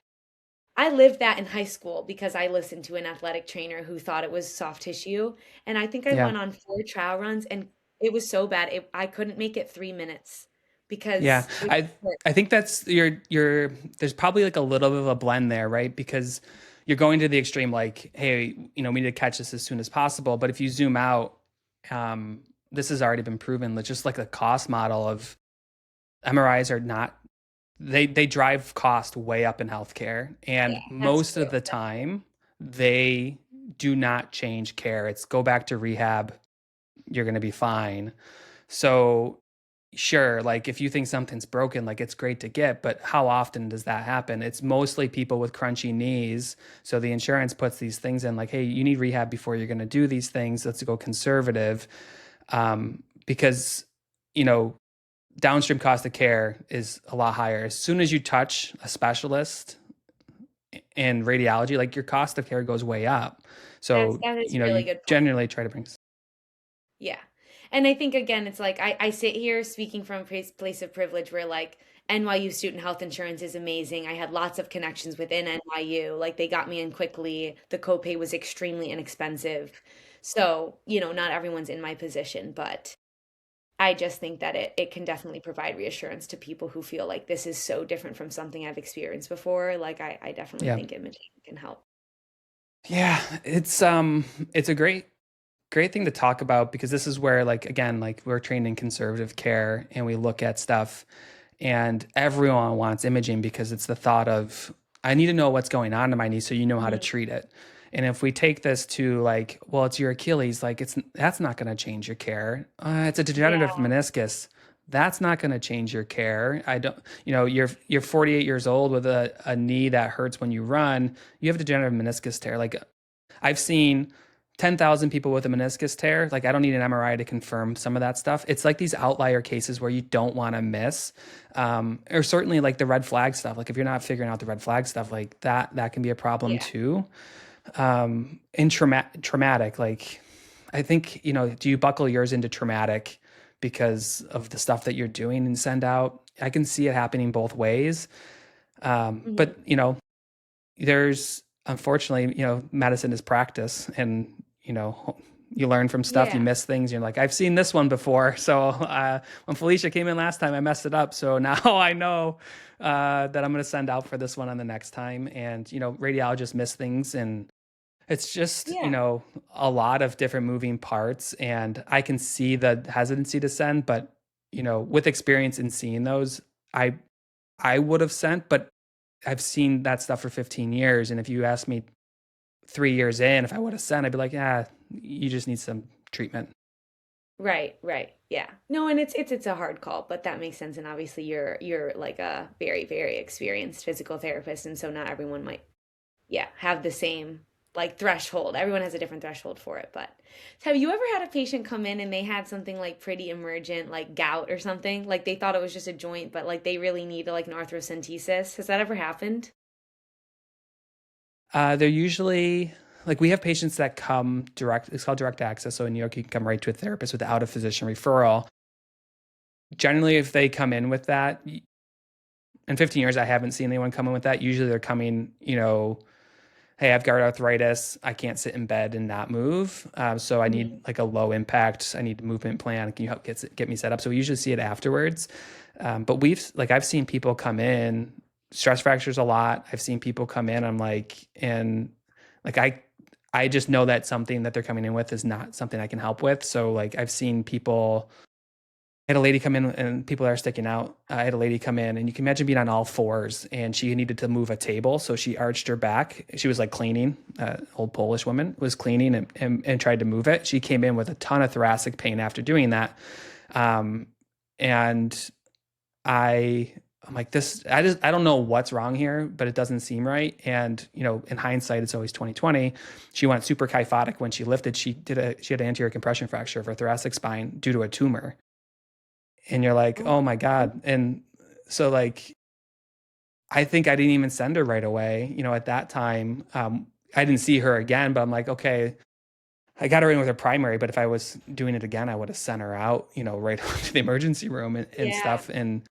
I lived that in high school because I listened to an athletic trainer who thought it was soft tissue. And I think I Yeah. went on 4 trial runs and it was so bad. I couldn't make it 3 minutes Yeah. because it I hurt. I think that's your there's probably like a little bit of a blend there, right? Because you're going to the extreme, like, hey, we need to catch this as soon as possible. But if you zoom out, this has already been proven that just like the cost model of MRIs are not, they drive cost way up in healthcare. Yeah, And that's most true. of the time they do not change care. It's go back to rehab, you're gonna be fine. So sure, like if you think something's broken, like it's great to get, but how often does that happen? It's mostly people with crunchy knees. So the insurance puts these things in like, hey, you need rehab before you're going to do these things. Let's go conservative. Because, you know, downstream cost of care is a lot higher. As soon as you touch a specialist in radiology, like your cost of care goes way up. So, That is a really you good point. generally try to bring. Yeah. And I think again, it's like I sit here speaking from a place of privilege where like NYU student health insurance is amazing. I had lots of connections within NYU. Like they got me in quickly. The copay was extremely inexpensive. So, not everyone's in my position, but I just think that it can definitely provide reassurance to people who feel like this is so different from something I've experienced before. Like I definitely Yeah. think imaging can help. Yeah. It's a great thing to talk about because this is where, like, again, like we're trained in conservative care and we look at stuff and everyone wants imaging because it's the thought of, I need to know what's going on in my knee so you know how to Mhm. treat it. And if we take this to like, well, it's your Achilles, like that's not going to change your care. It's a degenerative Yeah. meniscus. That's not going to change your care. I don't, you're 48 years old with a knee that hurts when you run. You have a degenerative meniscus tear. Like I've seen 10,000 people with a meniscus tear. Like, I don't need an MRI to confirm some of that stuff. It's like these outlier cases where you don't want to miss, or certainly like the red flag stuff. Like, if you're not figuring out the red flag stuff, like that can be a problem Yeah. too. In traumatic, like, I think, do you buckle yours into traumatic because of the stuff that you're doing and send out? I can see it happening both ways. Mhm. But, there's unfortunately, medicine is practice and, you learn from stuff, you Yeah. miss things. You're like, I've seen this one before. So when Felicia came in last time, I messed it up. So now I know that I'm going to send out for this one on the next time. And, radiologists miss things. And it's just, Yeah. a lot of different moving parts. And I can see the hesitancy to send, but, with experience in seeing those, I, I would have sent, but I've seen that stuff for 15 years. And if you asked me 3 years in, if I would have sent, I'd be like, yeah, you just need some treatment. Right, right. Yeah. No, and it's a hard call, but that makes sense. And obviously you're like a very, very experienced physical therapist, and so not everyone might, yeah, have the same like threshold. Everyone has a different threshold for it. But have you ever had a patient come in and they had something like pretty emergent, like gout or something? Like they thought it was just a joint, but like they really need like an arthrocentesis. Has that ever happened? They're usually like we have patients that come direct, it's called direct access. So in New York, you can come right to a therapist without a physician referral. Generally, if they come in with that, in 15 years, I haven't seen anyone come in with that. Usually they're coming, hey, I've got arthritis. I can't sit in bed and not move. So I need Mhm. like a low impact. I need a movement plan. Can you help get me set up? So we usually see it afterwards. But I've seen people come in, stress fractures a lot. I've seen people come in. I'm like, and like, I just know that something that they're coming in with is not something I can help with. So like I've seen people, I had a lady come in and people are sticking out. I had a lady come in and you can imagine being on all fours and she needed to move a table. So she arched her back. She was like cleaning, old Polish woman was cleaning and tried to move it. She came in with a ton of thoracic pain after doing that. Um, and I'm like, I don't know what's wrong here, but it doesn't seem right. And, in hindsight, it's always 2020. She went super kyphotic when she lifted. She had an anterior compression fracture of her thoracic spine due to a tumor. and you're like, Oh, oh my God. And so like, I think I didn't even send her right away. At that time, I didn't see her again, but I'm like, okay, I got her in with her primary, but if I was doing it again, I would have sent her out, right to the emergency room and yeah. stuff and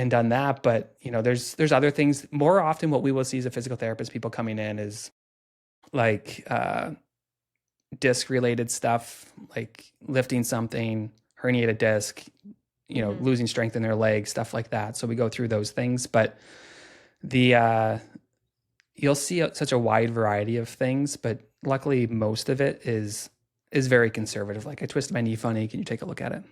done that. But, there's other things. More often what we will see as a physical therapist, people coming in is like disc related stuff, like lifting something, herniated disc, Hmm. losing strength in their legs, stuff like that. So we go through those things, but the you'll see such a wide variety of things, but luckily most of it is very conservative. Like I twisted my knee funny. Can you take a look at it?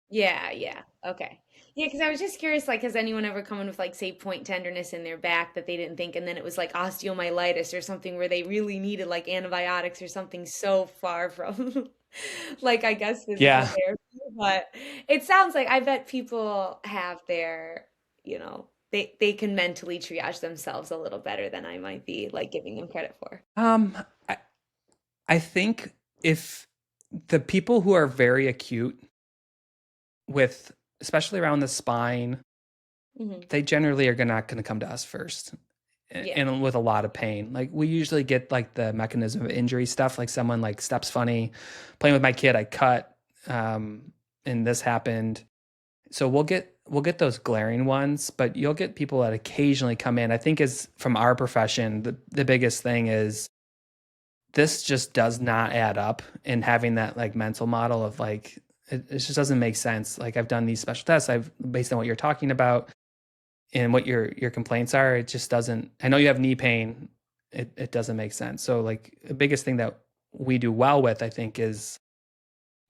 Yeah, yeah. Okay. Yeah, because I was just curious, like, has anyone ever come in with, like, say, point tenderness in their back that they didn't think, and then it was like osteomyelitis or something where they really needed like antibiotics or something so far from, like, I guess physical Yeah. therapy. But it sounds like I bet people have their, they can mentally triage themselves a little better than I might be, like, giving them credit for. Um, I, I think if the people who are very acute with, especially around the spine, Hmm. they generally are not going to come to us first. Yeah. And with a lot of pain. Like we usually get like the mechanism of injury stuff, like someone like steps funny. Playing with my kid, I cut, and this happened. So we'll get those glaring ones, but you'll get people that occasionally come in. I think is from our profession, the biggest thing is this just does not add up, and having that like mental model of like it just doesn't make sense. Like I've done these special tests, I've based on what you're talking about and what your complaints are, it just doesn't. I know you have knee pain. It doesn't make sense. So like the biggest thing that we do well with, I think, is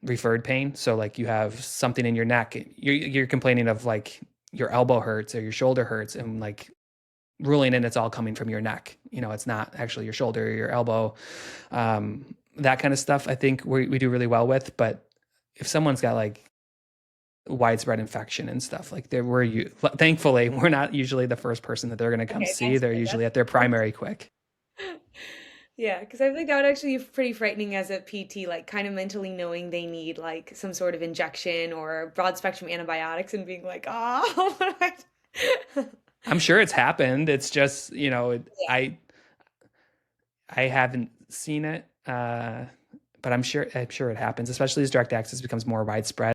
referred pain. So like you have something in your neck, you're complaining of like your elbow hurts or your shoulder hurts, and like ruling in it's all coming from your neck. It's not actually your shoulder or your elbow. That kind of stuff, I think we do really well with. But if someone's got like widespread infection and stuff like there were you thankfully we're not usually the first person that they're going to come Okay, see. that's They're good. usually That's at their good. primary quick. Yeah, because I think that would actually be pretty frightening as a PT, like kind of mentally knowing they need like some sort of injection or broad spectrum antibiotics and being like, oh, what do I I'm sure it's happened. It's just Yeah, I haven't seen it, but I'm sure it happens, especially as direct access becomes more widespread.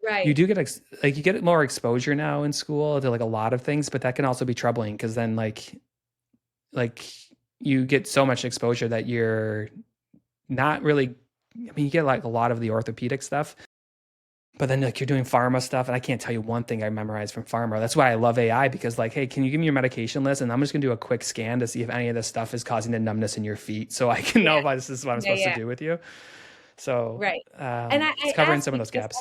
You right. do get like you get more exposure now in school to like a lot of things, but that can also be troubling because then like you get so much exposure that you're not really. I mean, you get like a lot of the orthopedic stuff, but then like you're doing pharma stuff, and I can't tell you one thing I memorized from pharma. That's why I love AI, because like, hey, can you give me your medication list? And I'm just gonna do a quick scan to see if any of this stuff is causing the numbness in your feet, so I can know Yeah, if this is what I'm yeah, supposed to yeah, do with you. So right. And it's I covering ask some of those because gaps.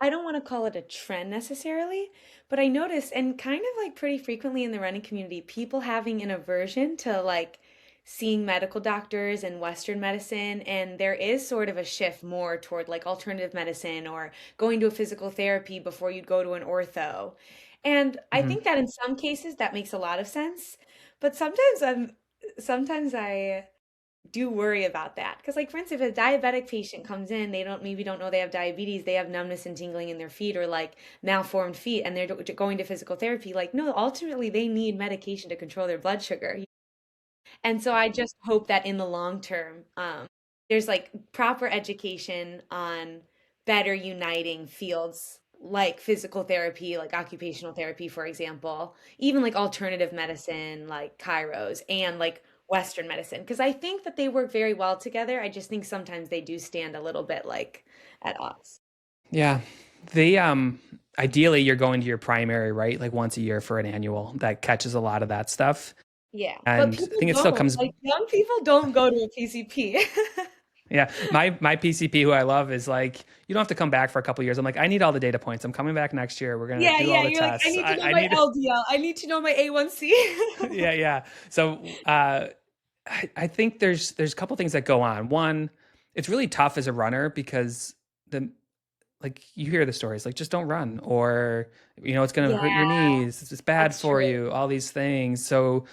I don't want to call it a trend necessarily, but I noticed, and kind of like pretty frequently in the running community, people having an aversion to like seeing medical doctors and Western medicine. And there is sort of a shift more toward like alternative medicine or going to a physical therapy before you'd go to an ortho. And I Hmm. think that in some cases that makes a lot of sense, but sometimes I do worry about that. Because, like, for instance, if a diabetic patient comes in, they don't know they have diabetes, they have numbness and tingling in their feet or like malformed feet, and they're going to physical therapy. Like, no, ultimately, they need medication to control their blood sugar. And so I just hope that in the long term, there's like proper education on better uniting fields like physical therapy, like occupational therapy, for example, even like alternative medicine, like chiros, and like Western medicine, because I think that they work very well together. I just think sometimes they do stand a little bit like at odds. Yeah, they ideally you're going to your primary, right, like once a year for an annual that catches a lot of that stuff, Yeah, but and I people think it still don't. comes. Like young people don't go to a PCP. Yeah, my PCP, who I love, is like, you don't have to come back for a couple years. I'm like, I need all the data points. I'm coming back next year. We're gonna Yeah, do yeah. all the You're like, I tests. need to know I my need. LDL. I need to know my A1C. Yeah, yeah. So I think there's a couple things that go on. One, it's really tough as a runner because the like you hear the stories like just don't run, or it's going to hurt your Yeah, knees, it's bad that's for true. you, all these things. So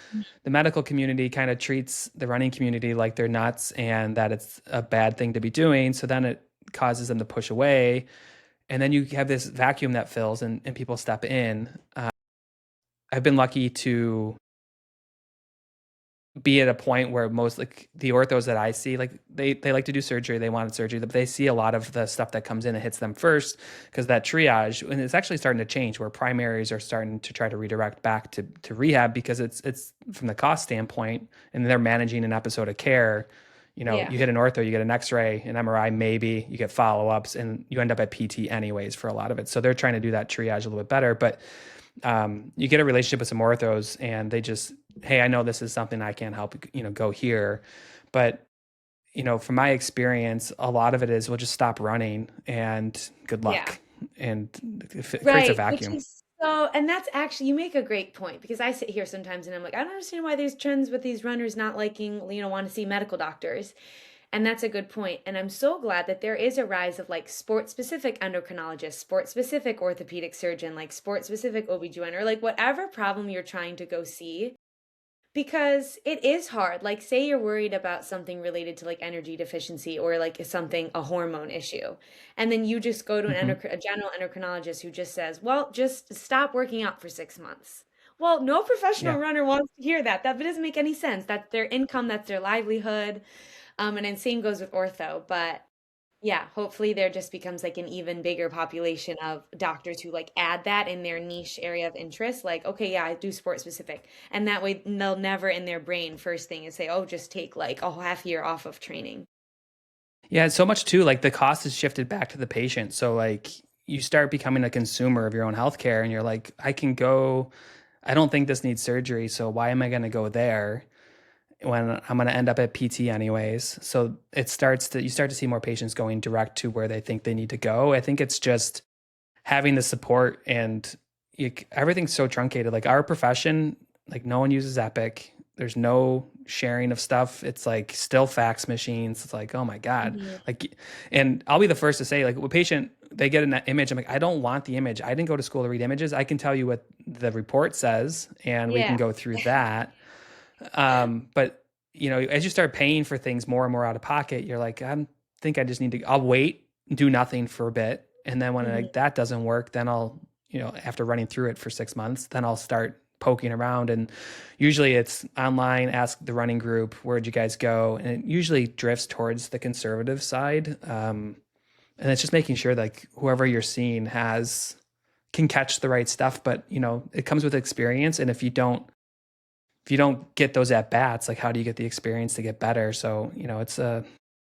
the medical community kind of treats the running community like they're nuts and that it's a bad thing to be doing, so then it causes them to push away. and then you have this vacuum that fills and people step in. I've been lucky to be at a point where most like the orthos that I see, like they like to do surgery, they wanted surgery, but they see a lot of the stuff that comes in and hits them first because that triage, and it's actually starting to change where primaries are starting to try to redirect back to rehab because it's from the cost standpoint and they're managing an episode of care. You know, Yeah. you hit an ortho, you get an x-ray, an MRI, maybe you get follow-ups and you end up at PT anyways for a lot of it. So they're trying to do that triage a little bit better, but you get a relationship with some orthos and they just, hey, I know this is something I can't help, go here. But, from my experience, a lot of it is we'll just stop running and good Yeah. luck. And it creates a Right, which vacuum. is so, and that's actually, you make a great point because I sit here sometimes and I'm like, I don't understand why there's trends with these runners not liking, want to see medical doctors. And that's a good point. And I'm so glad that there is a rise of like sport specific endocrinologists, sport specific orthopedic surgeon, like sport specific OB/GYN, or like whatever problem you're trying to go see. Because it is hard. Like, say you're worried about something related to like energy deficiency or like something, a hormone issue. And then you just go to Hmm. a general endocrinologist who just says, well, just stop working out for 6 months. Well, no professional Yeah. runner wants to hear that. That doesn't make any sense. That's their income, that's their livelihood. And then same goes with ortho. But yeah, hopefully there just becomes like an even bigger population of doctors who like add that in their niche area of interest. Like, okay, yeah, I do sport specific. And that way they'll never in their brain first thing is say, oh, just take like a half year off of training. Yeah. So much too, like the cost is shifted back to the patient. So like you start becoming a consumer of your own healthcare and you're like, I don't think this needs surgery. So why am I going to go there when I'm going to end up at PT anyways? So you start to see more patients going direct to where they think they need to go. I think it's just having the support and everything's so truncated. Like our profession, like no one uses Epic. There's no sharing of stuff. It's like still fax machines. It's like, oh my God. Mhm. Like, and I'll be the first to say, like, a patient, they get an image. I'm like, I don't want the image. I didn't go to school to read images. I can tell you what the report says and we can Yeah. go through that. But as you start paying for things more and more out of pocket, you're like, think I just need to, I'll wait, do nothing for a bit. And then when Mhm. that doesn't work, then I'll, after running through it for 6 months, then I'll start poking around. And usually it's online, ask the running group, where'd you guys go? And it usually drifts towards the conservative side. And it's just making sure like whoever you're seeing can catch the right stuff. But, it comes with experience. And if you don't get those at bats, like how do you get the experience to get better? So,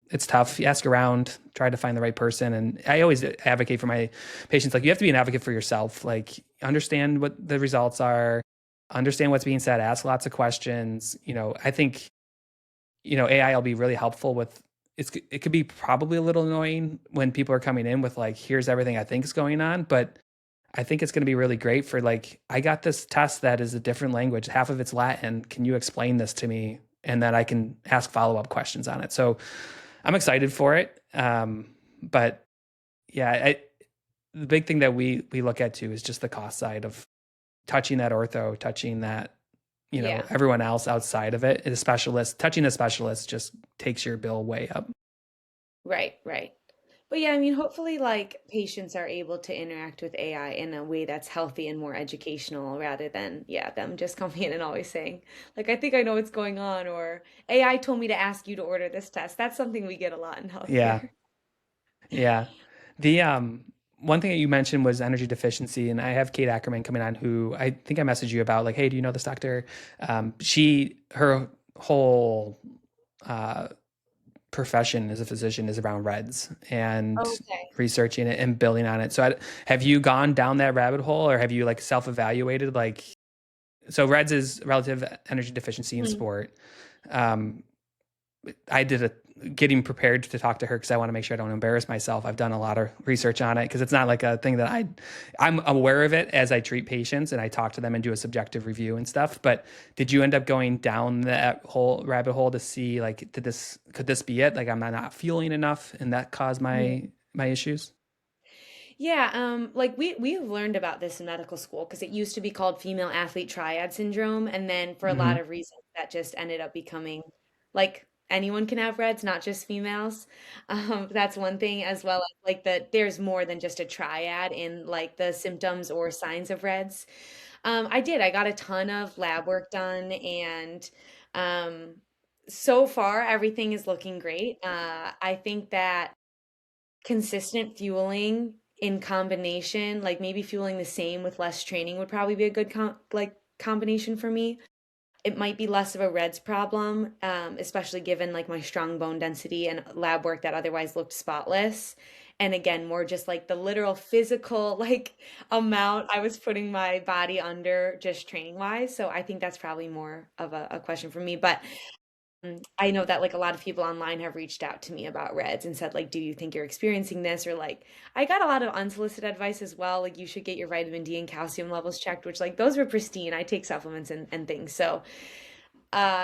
it's tough. You ask around, try to find the right person. And I always advocate for my patients, like you have to be an advocate for yourself, like understand what the results are, understand what's being said, ask lots of questions. I think, AI will be really helpful with it could be probably a little annoying when people are coming in with like, here's everything I think is going on. But I think it's going to be really great for like, I got this test that is a different language. Half of it's Latin. Can you explain this to me? And then I can ask follow-up questions on it. So I'm excited for it. But yeah, the big thing that we look at too is just the cost side of touching that ortho, touching that, Yeah. everyone else outside of it. A specialist, touching a specialist just takes your bill way up. Right, right. But yeah, I mean, hopefully, like patients are able to interact with AI in a way that's healthy and more educational rather than, yeah, them just coming in and always saying, like, I think I know what's going on, or AI told me to ask you to order this test. That's something we get a lot in Yeah. healthcare. Yeah. The one thing that you mentioned was energy deficiency, and I have Kate Ackerman coming on, who I think I messaged you about, like, hey, do you know this doctor? Her whole uh, profession as a physician is around REDS and Okay. researching it and building on it. So, have you gone down that rabbit hole, or have you like self-evaluated? Like, so REDS is relative energy deficiency in Mhm. sport. Um, I did a getting prepared to talk to her because I want to make sure I don't embarrass myself. I've done a lot of research on it because it's not like a thing that I'm aware of it as I treat patients and I talk to them and do a subjective review and stuff. But did you end up going down that whole rabbit hole to see like could this be it? Like I'm not feeling enough and that caused my issues? Yeah, like we've learned about this in medical school because it used to be called female athlete triad syndrome, and then for a lot Hmm. of reasons that just ended up becoming like anyone can have reds, not just females. That's one thing, as well as like that there's more than just a triad in like the symptoms or signs of reds. I did. I got a ton of lab work done, and um, so far everything is looking great. I think that consistent fueling in combination, like maybe fueling the same with less training would probably be a good combination for me. It might be less of a reds problem, especially given like my strong bone density and lab work that otherwise looked spotless. And again, more just like the literal physical like amount I was putting my body under just training wise. So I think that's probably more of a question for me. But I know that like a lot of people online have reached out to me about reds and said like, do you think you're experiencing this? Or like, I got a lot of unsolicited advice as well. Like you should get your vitamin D and calcium levels checked, which like those were pristine. I take supplements and things. So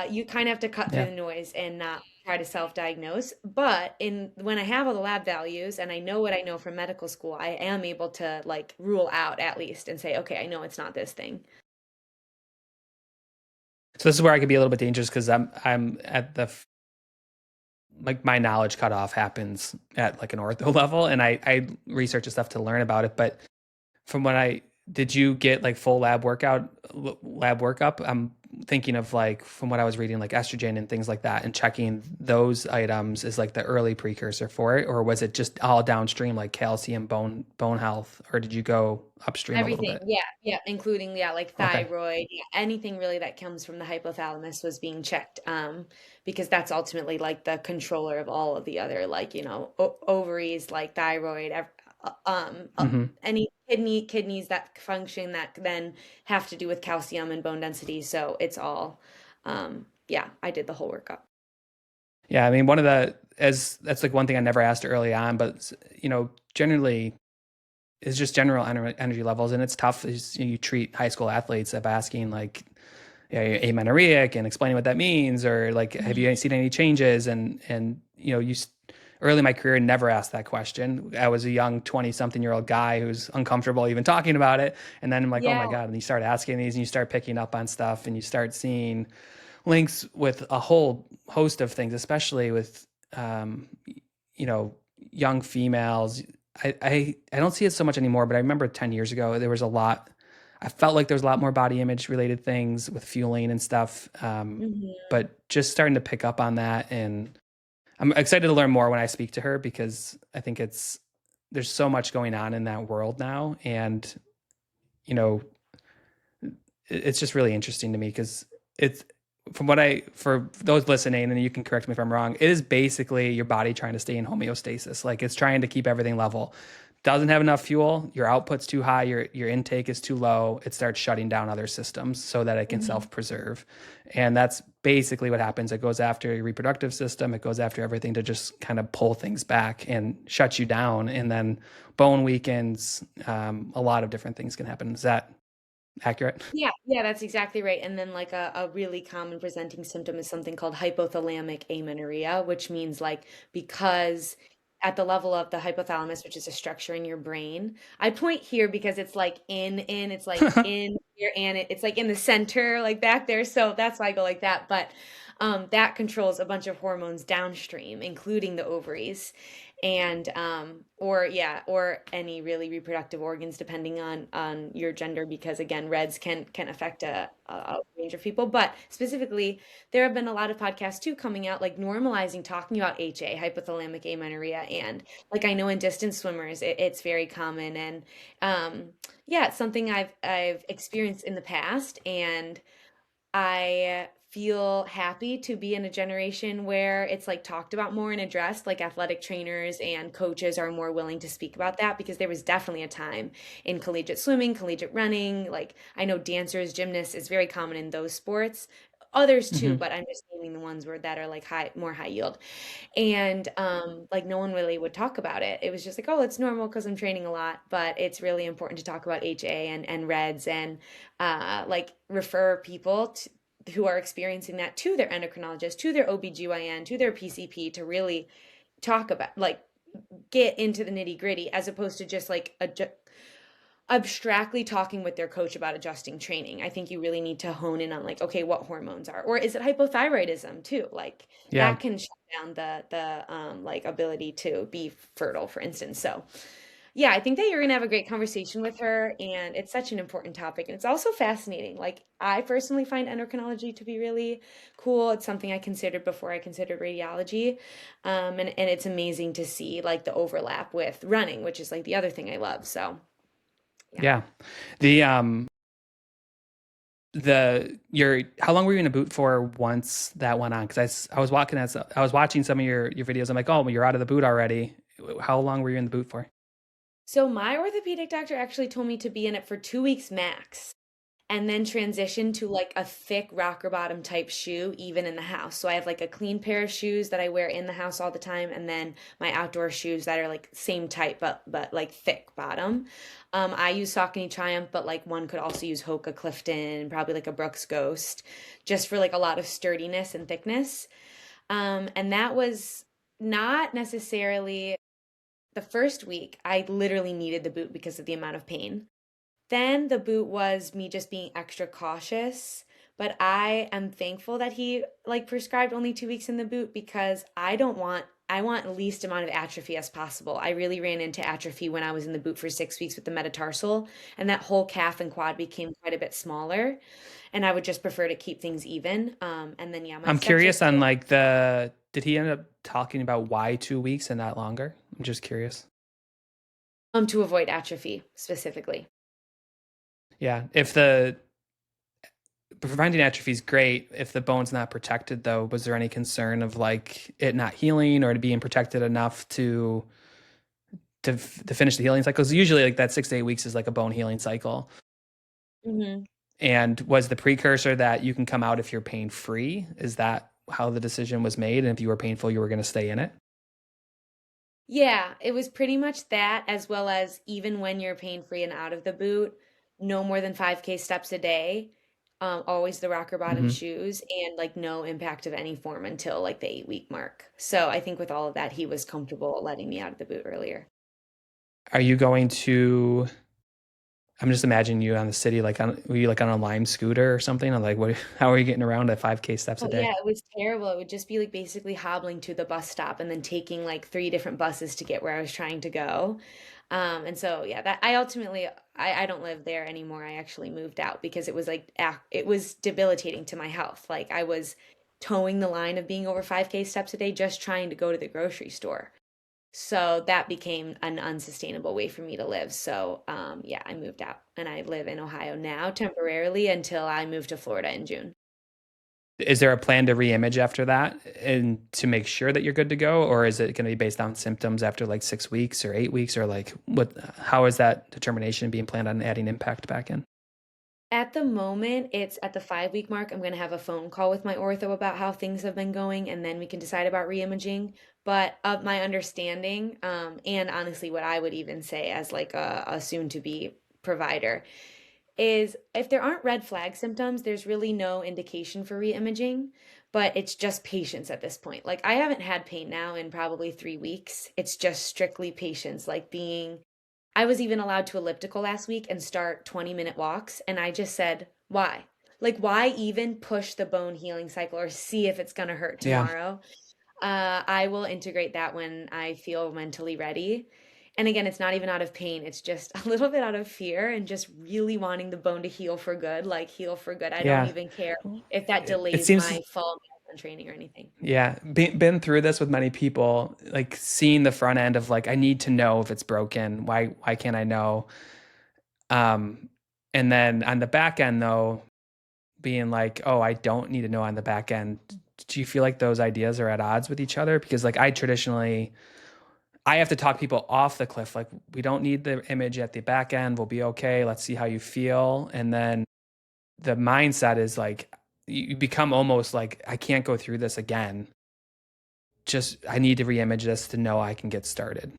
you kind of have to cut through Yeah. the noise and not try to self-diagnose. But in when I have all the lab values and I know what I know from medical school, I am able to like rule out at least and say, okay, I know it's not this thing. So this is where I could be a little bit dangerous because I'm at the like my knowledge cutoff happens at like an ortho level, and I research the stuff to learn about it. But from what I did, you get like full lab workup? I'm thinking of like from what I was reading, like estrogen and things like that, and checking those items is like the early precursor for it, or was it just all downstream like calcium, bone health, or did you go upstream a little Everything, bit? yeah, yeah, including yeah, like Okay. thyroid, yeah, anything really that comes from the hypothalamus was being checked, because that's ultimately like the controller of all of the other, like o ovaries, like thyroid, Hmm. any kidneys that function that then have to do with calcium and bone density. So it's all, yeah, I did the whole workup. Yeah, I mean, one of the as that's like one thing I never asked early on, but generally is just general energy levels, and it's tough as you treat high school athletes of asking like, yeah, you're amenorrheic and explaining what that means, or like, have Mhm. you seen any changes? And early in my career never asked that question. I was a young 20-something-year-old guy who's uncomfortable even talking about it, and then I'm like, oh my Yeah, god! And you start asking these, and you start picking up on stuff, and you start seeing links with a whole host of things, especially with um, you know young females. I don't see it so much anymore, but I remember 10 years ago there was a lot. I felt like there was a lot more body image related things with fueling and stuff. hmm, But just starting to pick up on that, and I'm excited to learn more when I speak to her because I think there's so much going on in that world now, and you know it's just really interesting to me because it's from what I for those listening, and you can correct me if I'm wrong, it is basically your body trying to stay in homeostasis. Like it's trying to keep everything level. Doesn't have enough fuel, your output's too high, your intake is too low, it starts shutting down other systems so that it can hmm. self-preserve. And that's basically what happens. It goes after your reproductive system, it goes after everything to just kind of pull things back and shut you down. And then bone weakens, a lot of different things can happen. Is that accurate? Yeah, yeah, that's exactly right. And then like a really common presenting symptom is something called hypothalamic amenorrhea, which means like because at the level of the hypothalamus, which is a structure in your brain. I point here because it's like it's like in here and it's like in the center, like back there. So that's why I go like that. But that controls a bunch of hormones downstream, including the ovaries and or yeah, or any really reproductive organs depending on your gender, because again reds can affect a range of people, but specifically there have been a lot of podcasts too coming out like normalizing talking about hypothalamic amenorrhea, and like I know in distance swimmers it's very common, and yeah, it's something I've experienced in the past, and I feel happy to be in a generation where it's like talked about more and addressed, like athletic trainers and coaches are more willing to speak about that, because there was definitely a time in collegiate swimming, collegiate running, like I know dancers, gymnasts is very common in those sports. Others too, Hmm. but I'm just naming the ones where that are like more high yield. And like no one really would talk about it. It was just like, oh, it's normal because I'm training a lot, but it's really important to talk about HA and reds, and like refer people who are experiencing that to their endocrinologist, to their OBGYN, to their PCP, to really talk about like get into the nitty gritty, as opposed to just like abstractly talking with their coach about adjusting training. I think you really need to hone in on like, okay, what hormones are, or is it hypothyroidism too? Like Yeah. that can shut down the like ability to be fertile, for instance. So yeah, I think that you're gonna have a great conversation with her, and it's such an important topic, and it's also fascinating. Like I personally find endocrinology to be really cool. It's something I considered before I considered radiology, and it's amazing to see like the overlap with running, which is like the other thing I love. So yeah. Yeah. The your how long were you in a boot for once that went on? Because I was I was watching some of your videos. I'm like, oh, well, you're out of the boot already. How long were you in the boot for? So my orthopedic doctor actually told me to be in it for 2 weeks max, and then transition to like a thick rocker bottom type shoe even in the house. So I have like a clean pair of shoes that I wear in the house all the time, and then my outdoor shoes that are like same type but like thick bottom. I use Saucony Triumph, but like one could also use Hoka Clifton, probably like a Brooks Ghost, just for like a lot of sturdiness and thickness. And that was not necessarily the first week. I literally needed the boot because of the amount of pain. Then the boot was me just being extra cautious, but I am thankful that he like prescribed only 2 weeks in the boot because I want least amount of atrophy as possible. I really ran into atrophy when I was in the boot for 6 weeks with the metatarsal, and that whole calf and quad became quite a bit smaller, and I would just prefer to keep things even. And then yeah, my I'm steps are curious on still like did he end up talking about why 2 weeks and not longer? I'm just curious. to avoid atrophy specifically. Yeah. If the preventing atrophy is great, if the bone's not protected though, was there any concern of like it not healing or to being protected enough to finish the healing cycle? Because usually like that 6 to 8 weeks is like a bone healing cycle. Mhm. And was the precursor that you can come out if you're pain free? Is that how the decision was made? And if you were painful, you were going to stay in it? Yeah, it was pretty much that, as well as even when you're pain free and out of the boot, no more than 5K steps a day, always the rocker bottom Hmm. shoes, and like no impact of any form until like the 8 week mark. So I think with all of that, he was comfortable letting me out of the boot earlier. Are you going to? I'm just imagining you on the city, like were you like on a Lime scooter or something? I'm like, what? How are you getting around at 5K steps a Oh day? yeah, it was terrible. It would just be like basically hobbling to the bus stop and then taking like three different buses to get where I was trying to go. And so yeah, that I ultimately I don't live there anymore. I actually moved out because it was like it was debilitating to my health. Like I was towing the line of being over 5K steps a day just trying to go to the grocery store. So that became an unsustainable way for me to live. So yeah, I moved out and I live in Ohio now temporarily until I move to Florida in June. Is there a plan to reimage after that and to make sure that you're good to go? Or is it going to be based on symptoms after like 6 weeks or 8 weeks? Or like how is that determination being planned on adding impact back in? At the moment, it's at the 5 week mark. I'm going to have a phone call with my ortho about how things have been going, and then we can decide about reimaging. But of my understanding, and honestly, what I would even say as like a soon to be provider is if there aren't red flag symptoms, there's really no indication for reimaging, but it's just patience at this point. Like I haven't had pain now in probably 3 weeks. It's just strictly patience, like being I was even allowed to elliptical last week and start 20-minute walks. And I just said, why? Like, why even push the bone healing cycle or see if it's going to hurt Yeah. tomorrow? I will integrate that when I feel mentally ready. And again, it's not even out of pain. It's just a little bit out of fear and just really wanting the bone to heal for good, like heal for good. I don't Yeah. even care if that It delays seems, my fall marathon training or anything. yeah, been through this with many people, like seeing the front end of like, I need to know if it's broken. Why can't I know? Um, and then on the back end though, being like, oh, I don't need to know on the back end. Do you feel like those ideas are at odds with each other? Because like I have to talk people off the cliff. Like we don't need the image at the back end. We'll be okay. Let's see how you feel. And then the mindset is like, you become almost like, I can't go through this again. Just, I need to reimage this to know I can get started.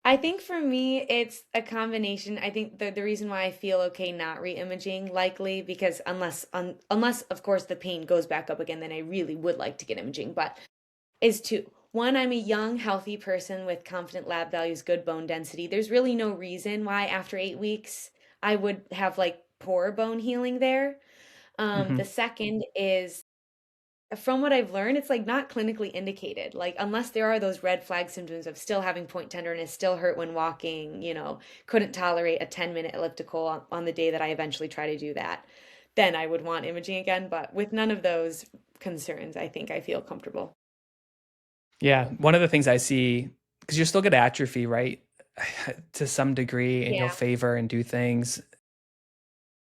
I think for me, it's a combination. I think the reason why I feel okay not re-imaging likely because unless of course the pain goes back up again, then I really would like to get imaging. But is two. one, I'm a young, healthy person with confident lab values, good bone density. There's really no reason why after 8 weeks I would have like poor bone healing there. The Hmm. second is from what I've learned, it's like not clinically indicated. Like unless there are those red flag symptoms of still having point tenderness, still hurt when walking, couldn't tolerate a 10-minute elliptical on the day that I eventually try to do that, then I would want imaging again. But with none of those concerns, I think I feel comfortable. Yeah, one of the things I see, because you'll still get atrophy, right? To some degree, and you'll Yeah. favor and do things.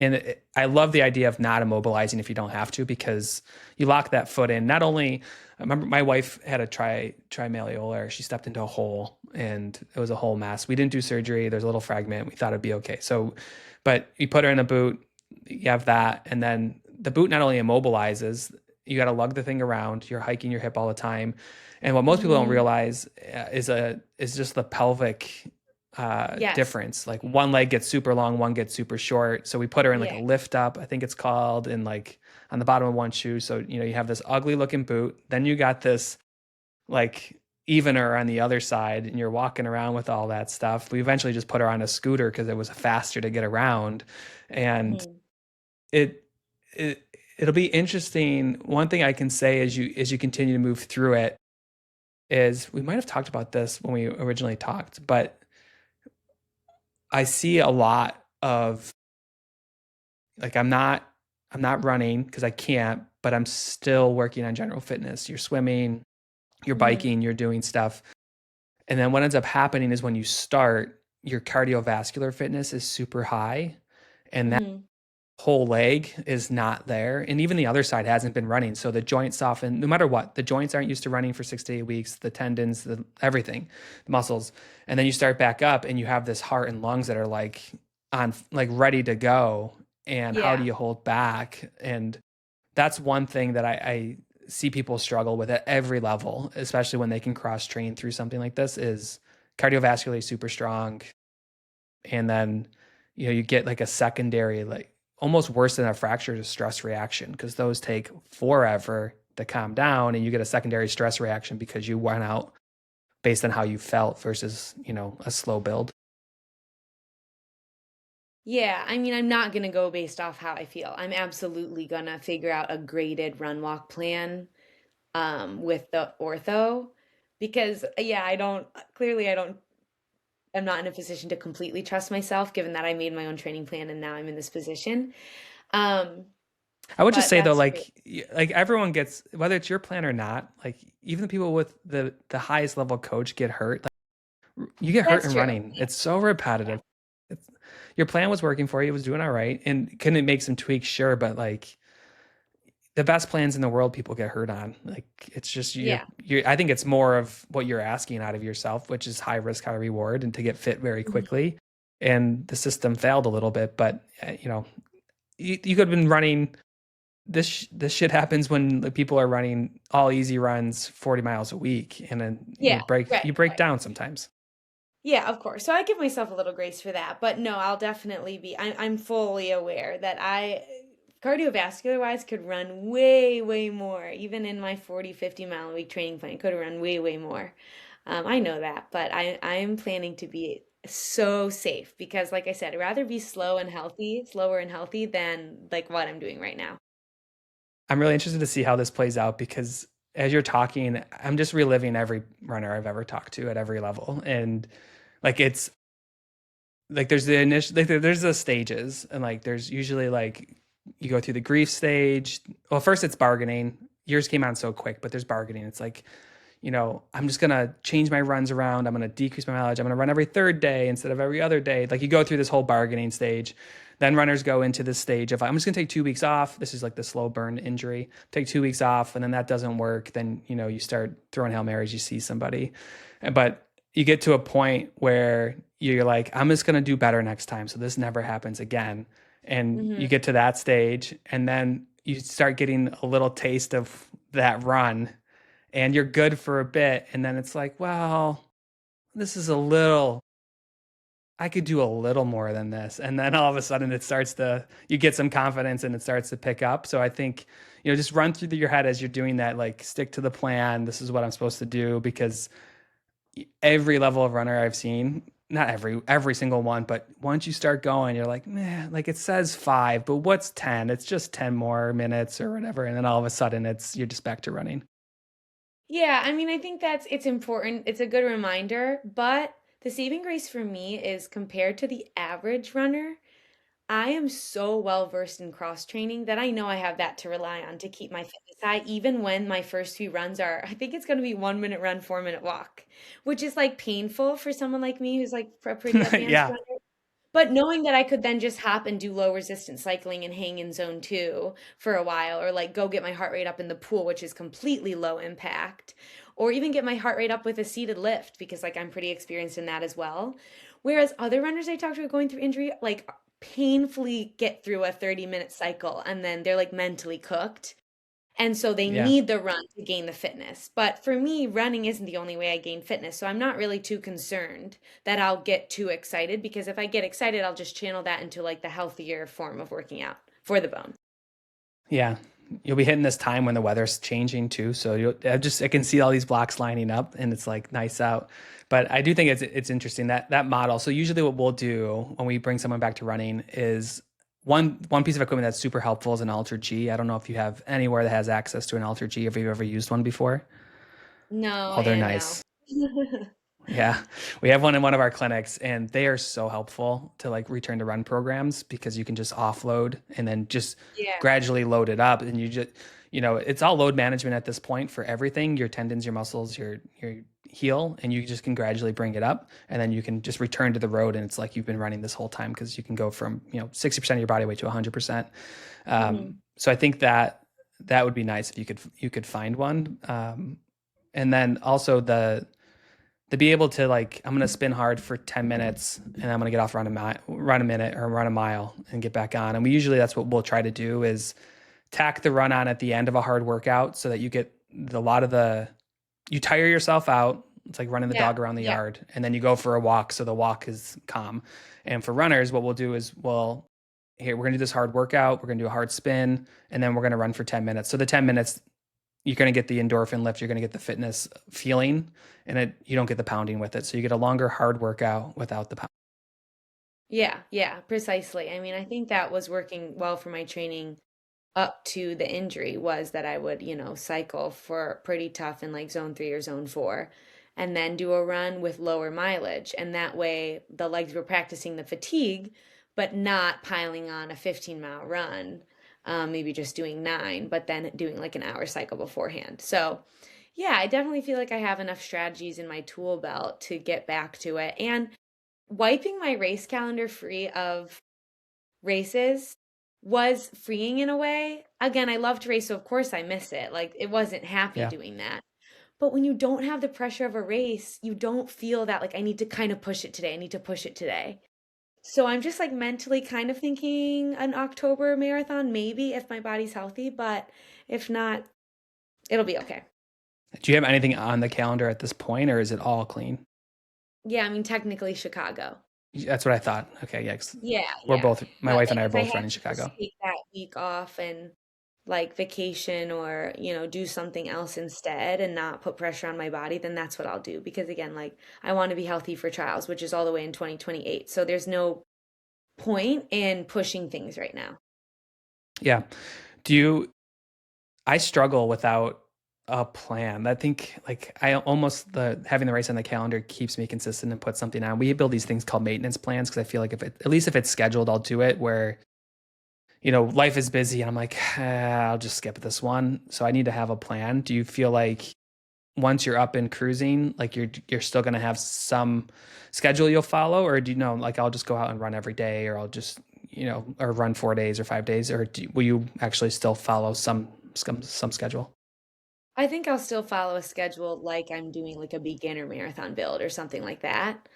And I love the idea of not immobilizing if you don't have to, because you lock that foot in. Not only, I remember my wife had a trimalleolar. She stepped into a hole and it was a whole mess. We didn't do surgery. There's a little fragment. We thought it'd be okay. So, but you put her in a boot, you have that. And then the boot not only immobilizes, you got to lug the thing around. You're hiking your hip all the time. And what most people don't Hmm. realize is just the pelvic Yes. difference. Like one leg gets super long, one gets super short. So we put her in like a Yeah. lift up, I think it's called, and like on the bottom of one shoe. So, you have this ugly looking boot. Then you got this like evener on the other side, and you're walking around with all that stuff. We eventually just put her on a scooter because it was faster to get around. And Hmm. it, it, it'll be interesting. One thing I can say as you continue to move through it is we might have talked about this when we originally talked, but I see a lot of like I'm not running because I can't, but I'm still working on general fitness. You're swimming, you're Hmm. biking, you're doing stuff. And then what ends up happening is when you start, your cardiovascular fitness is super high and that Hmm. whole leg is not there. And even the other side hasn't been running. So the joints soften no matter what. The joints aren't used to running for 6 to 8 weeks, the tendons, everything, the muscles. And then you start back up and you have this heart and lungs that are like ready to go. And how do Yeah. you hold back? And that's one thing that I see people struggle with at every level, especially when they can cross train through something like this, is cardiovascularly super strong. And then, you get like a secondary, like almost worse than a fracture to stress reaction, because those take forever to calm down. And you get a secondary stress reaction because you went out based on how you felt versus, a slow build. Yeah, I mean, I'm not gonna go based off how I feel. I'm absolutely gonna figure out a graded run walk plan with the ortho because yeah, I don't I'm not in a position to completely trust myself given that I made my own training plan and now I'm in this position. Um, I would just but say though, that's true. like everyone gets, whether it's your plan or not, like even the people with the highest level coach get hurt. You get hurt That's in true. running. It's so Yeah. repetitive. It's, your plan was working for you, it was doing all right. And couldn't it make some tweaks? Sure, but like the best plans in the world, people get hurt on. Like it's just Yeah. you're I think it's more of what you're asking out of yourself, which is high risk, high reward, and to get fit very Mhm. quickly. And the system failed a little bit, but you could have been running. This shit happens when like, people are running all easy runs 40 miles a week, and then Yeah, you right, break right. down sometimes. Yeah, of course. So I give myself a little grace for that, but no, I'll definitely be. I'm fully aware that cardiovascular wise, could run way, way more. Even in my 40, 50 mile a week training plan, could run way, way more. I know that, but I'm planning to be so safe because, like I said, I'd rather be slower and healthy than like what I'm doing right now. I'm really interested to see how this plays out, because as you're talking, I'm just reliving every runner I've ever talked to at every level. And like it's like there's the initial like there's the stages, and like there's usually like you go through the grief stage. Well, first it's bargaining. Yours came on so quick, but there's bargaining. It's like, I'm just gonna change my runs around. I'm gonna decrease my mileage. I'm gonna run every third day instead of every other day. Like you go through this whole bargaining stage. Then runners go into this stage of I'm just gonna take 2 weeks off. This is like the slow burn injury. Take 2 weeks off, and then that doesn't work. Then you start throwing Hail Marys, you see somebody. But you get to a point where you're like, I'm just gonna do better next time. So this never happens again. And you Hmm. get to that stage, and then you start getting a little taste of that run, and you're good for a bit, and then it's like, well, this is a little I could do a little more than this. And then all of a sudden you get some confidence and it starts to pick up. So I think, just run through your head as you're doing that, like stick to the plan. This is what I'm supposed to do, because every level of runner I've seen, not every single one, but once you start going, you're like, man, like it says 5, but what's 10? It's just 10 more minutes or whatever. And then all of a sudden you're just back to running. Yeah, I mean, I think it's important. It's a good reminder, but the saving grace for me is compared to the average runner, I am so well versed in cross training that I know I have that to rely on to keep my fitness high, even when my first few runs are, I think it's going to be 1 minute run, 4 minute walk, which is like painful for someone like me who's like a pretty advanced Yeah. runner. But knowing that I could then just hop and do low resistance cycling and hang in zone two for a while, or like go get my heart rate up in the pool, which is completely low impact, or even get my heart rate up with a seated lift because like I'm pretty experienced in that as well. Whereas other runners I talk to going through injury, like painfully get through a 30-minute cycle and then they're like mentally cooked. And so they Yeah. need the run to gain the fitness. But for me, running isn't the only way I gain fitness. So I'm not really too concerned that I'll get too excited because if I get excited, I'll just channel that into like the healthier form of working out for the bone. Yeah. You'll be hitting this time when the weather's changing too. So I can see all these blocks lining up and it's like nice out. But I do think it's interesting that model. So usually what we'll do when we bring someone back to running is one piece of equipment that's super helpful is an Alter G. I don't know if you have anywhere that has access to an Alter G. Have you ever used one before? No, Oh, they're and no. nice. Yeah, we have one in one of our clinics, and they are so helpful to like return to run programs because you can just offload and then just Yeah. gradually load it up, and it's all load management at this point for everything, your tendons, your muscles, your heel, and you just can gradually bring it up, and then you can just return to the road, and it's like you've been running this whole time because you can go from 60% of your body weight to 100%. Mhm. So I think that would be nice if you could find one, and then also to be able to like I'm gonna spin hard for 10 minutes and I'm gonna get off run a minute or run a mile and get back on. And that's what we'll try to do is tack the run on at the end of a hard workout so that you get a lot of you tire yourself out. It's like running the Yeah. dog around the Yeah. yard, and then you go for a walk so the walk is calm. And for runners, what we'll do is here we're gonna do this hard workout, we're gonna do a hard spin, and then we're gonna run for 10 minutes. So the 10 minutes you're going to get the endorphin lift, you're going to get the fitness feeling, and you don't get the pounding with it. So you get a longer hard workout without the pound. Yeah. Yeah. Precisely. I mean, I think that was working well for my training up to the injury was that I would, cycle for pretty tough in like zone three or zone four, and then do a run with lower mileage. And that way the legs were practicing the fatigue, but not piling on a 15-mile run, maybe just doing 9, but then doing like an hour cycle beforehand. So, yeah, I definitely feel like I have enough strategies in my tool belt to get back to it. And wiping my race calendar free of races was freeing in a way. Again, I love to race, so of course I miss it. Like it wasn't happy Yeah. doing that. But when you don't have the pressure of a race, you don't feel that like I need to kind of push it today. I need to push it today. So I'm just like mentally kind of thinking an October marathon, maybe if my body's healthy, but if not, it'll be okay. Do you have anything on the calendar at this point, or is it all clean? Yeah, I mean, technically Chicago. That's what I thought. Okay. Yeah. Yeah, We're yeah. both, my But wife and like I are if I both had running to just Chicago. take that week off and like vacation or, do something else instead and not put pressure on my body, then that's what I'll do. Because again, like I want to be healthy for trials, which is all the way in 2028. So there's no point in pushing things right now. Yeah. Do you, I struggle without a plan. I think like I almost having the race on the calendar keeps me consistent and put something on. We build these things called maintenance plans because I feel like at least if it's scheduled, I'll do it where life is busy and I'm like, I'll just skip this one. So I need to have a plan. Do you feel like once you're up and cruising, like you're still going to have some schedule you'll follow, or do you know, like I'll just go out and run every day, or I'll just, or run 4 days or 5 days, or will you actually still follow some schedule? I think I'll still follow a schedule like I'm doing like a beginner marathon build or something like that.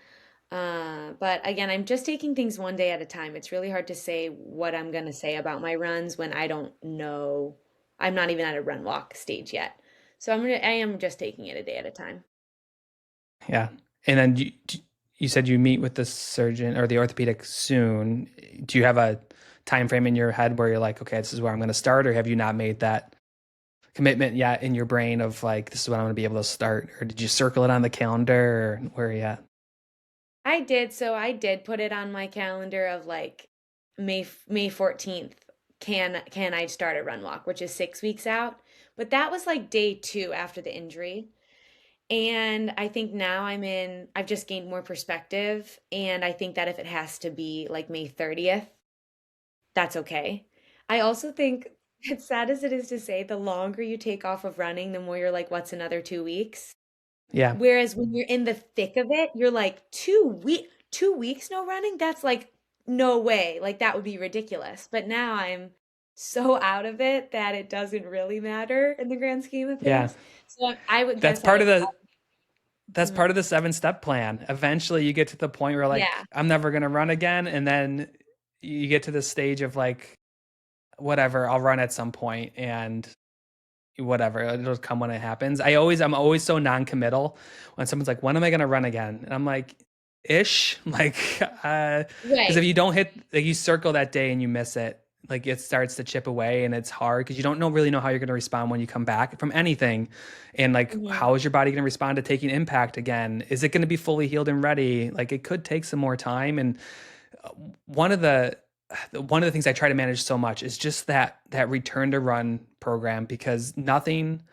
But again, I'm just taking things one day at a time. It's really hard to say what I'm going to say about my runs when I don't know. I'm not even at a run walk stage yet. So I am just taking it a day at a time. Yeah. And then you said you meet with the surgeon or the orthopedic soon. Do you have a time frame in your head where you're like, okay, this is where I'm going to start, or have you not made that commitment yet in your brain of like, this is when I'm going to be able to start, or did you circle it on the calendar, or where are you at? I did. So I did put it on my calendar of like May 14th. Can I start a run walk, which is 6 weeks out? But that was like day two after the injury. And I think now I've just gained more perspective. And I think that if it has to be like May 30th, that's okay. I also think, as sad as it is to say, the longer you take off of running, the more you're like, what's another 2 weeks? Yeah. Whereas when you're in the thick of it, you're like 2 weeks no running? That's like no way. Like that would be ridiculous. But now I'm so out of it that it doesn't really matter in the grand scheme of Yeah. things. So I would That's guess I part would of that's mhm. part of the 7-step plan. Eventually you get to the point where like, Yeah. I'm never going to run again. And then you get to the stage of like, whatever, I'll run at some point and whatever, it'll come when it happens. I'm always so non-committal when someone's like, when am I going to run again? And I'm like, ish, like, because if Right. you don't hit, like you circle that day and you miss it, like it starts to chip away and it's hard because you don't really know how you're going to respond when you come back from anything. And like, Hmm. how is your body going to respond to taking impact again? Is it going to be fully healed and ready? Like it could take some more time. And uh, one of the one of the things I try to manage so much is just that return to run program, because nothing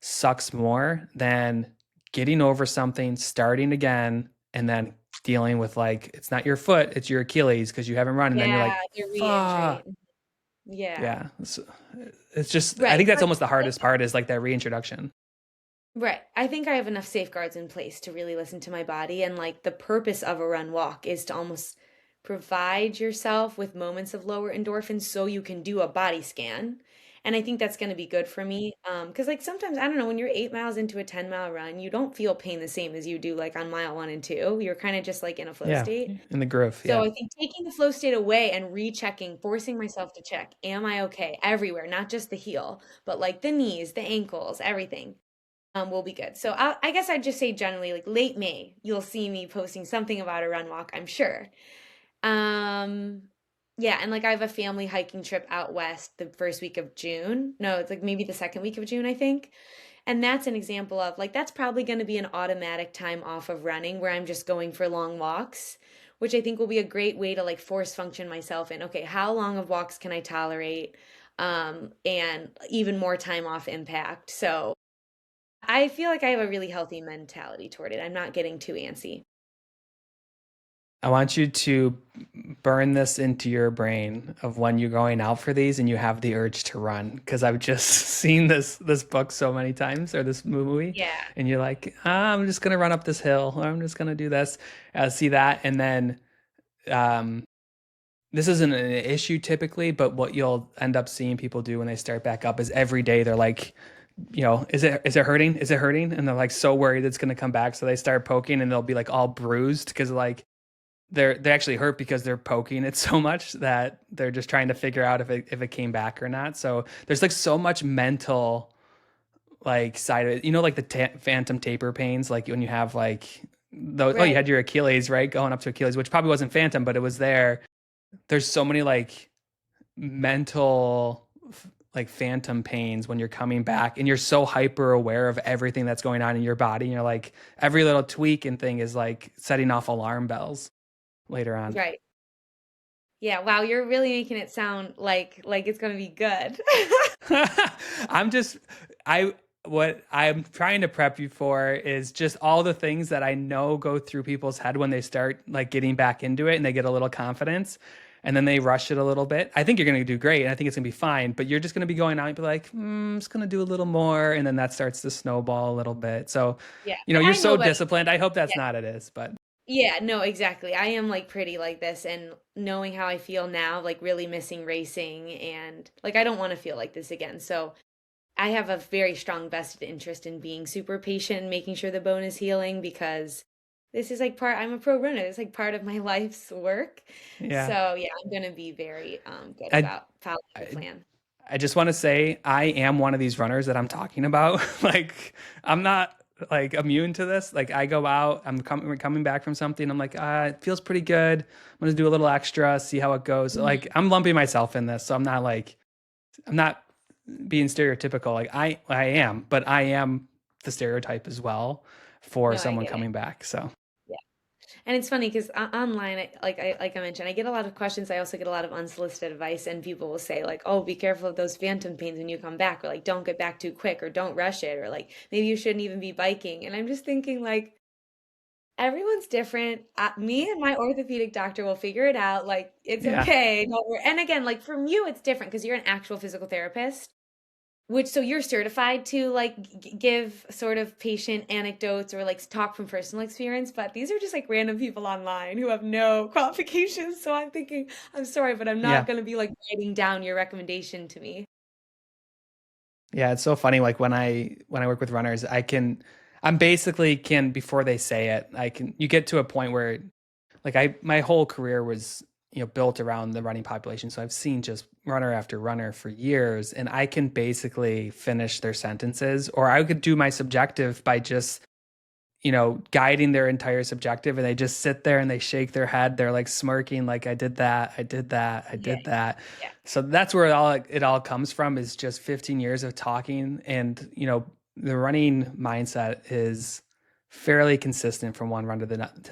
sucks more than getting over something, starting again, and then dealing with like it's not your foot, it's your Achilles because you haven't run, and then you're Yeah, like, you're fuck. re-injuring. Yeah. Yeah, it's just I Right. think that's But almost the hardest part is like that reintroduction. right. I think I have enough safeguards in place to really listen to my body. And like the purpose of a run walk is to almost provide yourself with moments of lower endorphins so you can do a body scan. And I think that's going to be good for me. Because like sometimes, I don't know, when you're 8 miles into a 10-mile run, you don't feel pain the same as you do like on mile one and two. You're kind of just like in a flow Yeah, state. in the groove. So Yeah, I think taking the flow state away and rechecking, forcing myself to check, am I okay everywhere, not just the heel, but like the knees, the ankles, everything will be good. So I guess I'd just say generally, like late May, you'll see me posting something about a run walk, I'm sure. Um, yeah, and like I have a family hiking trip out west the first week of June. No, it's like maybe the second week of June, I think. And that's an example of like that's probably going to be an automatic time off of running where I'm just going for long walks, which I think will be a great way to like force function myself in. Okay, how long of walks can I tolerate? And even more time off impact. So I feel like I have a really healthy mentality toward it. I'm not getting too antsy. I want you to burn this into your brain of when you're going out for these and you have the urge to run. Because I've just seen this book so many times, or this movie, Yeah. and you're like, I'm just gonna run up this hill, or I'm just gonna do this. See that, and then um, this isn't an issue typically, but what you'll end up seeing people do when they start back up is every day they're like, is it hurting? Is it hurting? And they're like so worried it's gonna come back, so they start poking and they'll be like all bruised because like they actually hurt because they're poking it so much that they're just trying to figure out if it came back or not. So there's like so much mental like side of it. Like the phantom taper pains, like when you have like you Right. had your Achilles, right? Going up to Achilles, which probably wasn't phantom, but it was there. There's so many like mental like phantom pains when you're coming back and you're so hyper aware of everything that's going on in your body. And you're like every little tweak and thing is like setting off alarm bells later on. Right. Yeah, wow, you're really making it sound like it's gonna be good. I'm just I what I'm trying to prep you for is just all the things that I know go through people's head when they start like getting back into it and they get a little confidence and then they rush it a little bit. I think you're going to do great and I think it's going to be fine, but you're just going to be going out and be like, I'm just going to do a little more. And then that starts to snowball a little bit. So, Yeah, but you're I so know better. disciplined. I hope that's Yeah. not it is, but Yeah, no, exactly. I am like pretty like this and knowing how I feel now, like really missing racing and like I don't want to feel like this again. So I have a very strong vested interest in being super patient and making sure the bone is healing because this is like I'm a pro runner. It's like part of my life's work. yeah. So yeah, I'm gonna be very good I, about following the I plan. I just want to say I am one of these runners that I'm talking about. Like I'm not like immune to this. Like I go out, coming back from something. I'm like, it feels pretty good. I'm going to do a little extra, see how it goes. Like I'm lumping myself in this. So I'm not being stereotypical. Like I am, but I am the stereotype as well for No, I someone get it. coming back. So Yeah. And it's funny because online, like I mentioned, I get a lot of questions. I also get a lot of unsolicited advice, and people will say like, "Oh, be careful of those phantom pains when you come back," or like, "Don't get back too quick," or "Don't rush it," or like, "Maybe you shouldn't even be biking." And I'm just thinking like, everyone's different. Me and my orthopedic doctor will figure it out. Like, it's yeah, okay. Don't worry. And again, like from you, it's different because you're an actual physical therapist. Which, so you're certified to like give sort of patient anecdotes or like talk from personal experience, but these are just like random people online who have no qualifications. So I'm thinking, I'm sorry, but I'm not yeah, going to be like writing down your recommendation to me. yeah. It's so funny. Like when I work with runners, I'm basically can before they say it, you get to a point where like my whole career was built around the running population, so I've seen just runner after runner for years, and I can basically finish their sentences, or I could do my subjective by just guiding their entire subjective, and they just sit there and they shake their head, they're like smirking like I did that, I did that, I Yeah, did that. yeah, So that's where it all comes from, is just 15 years of talking. And the running mindset is fairly consistent from one run to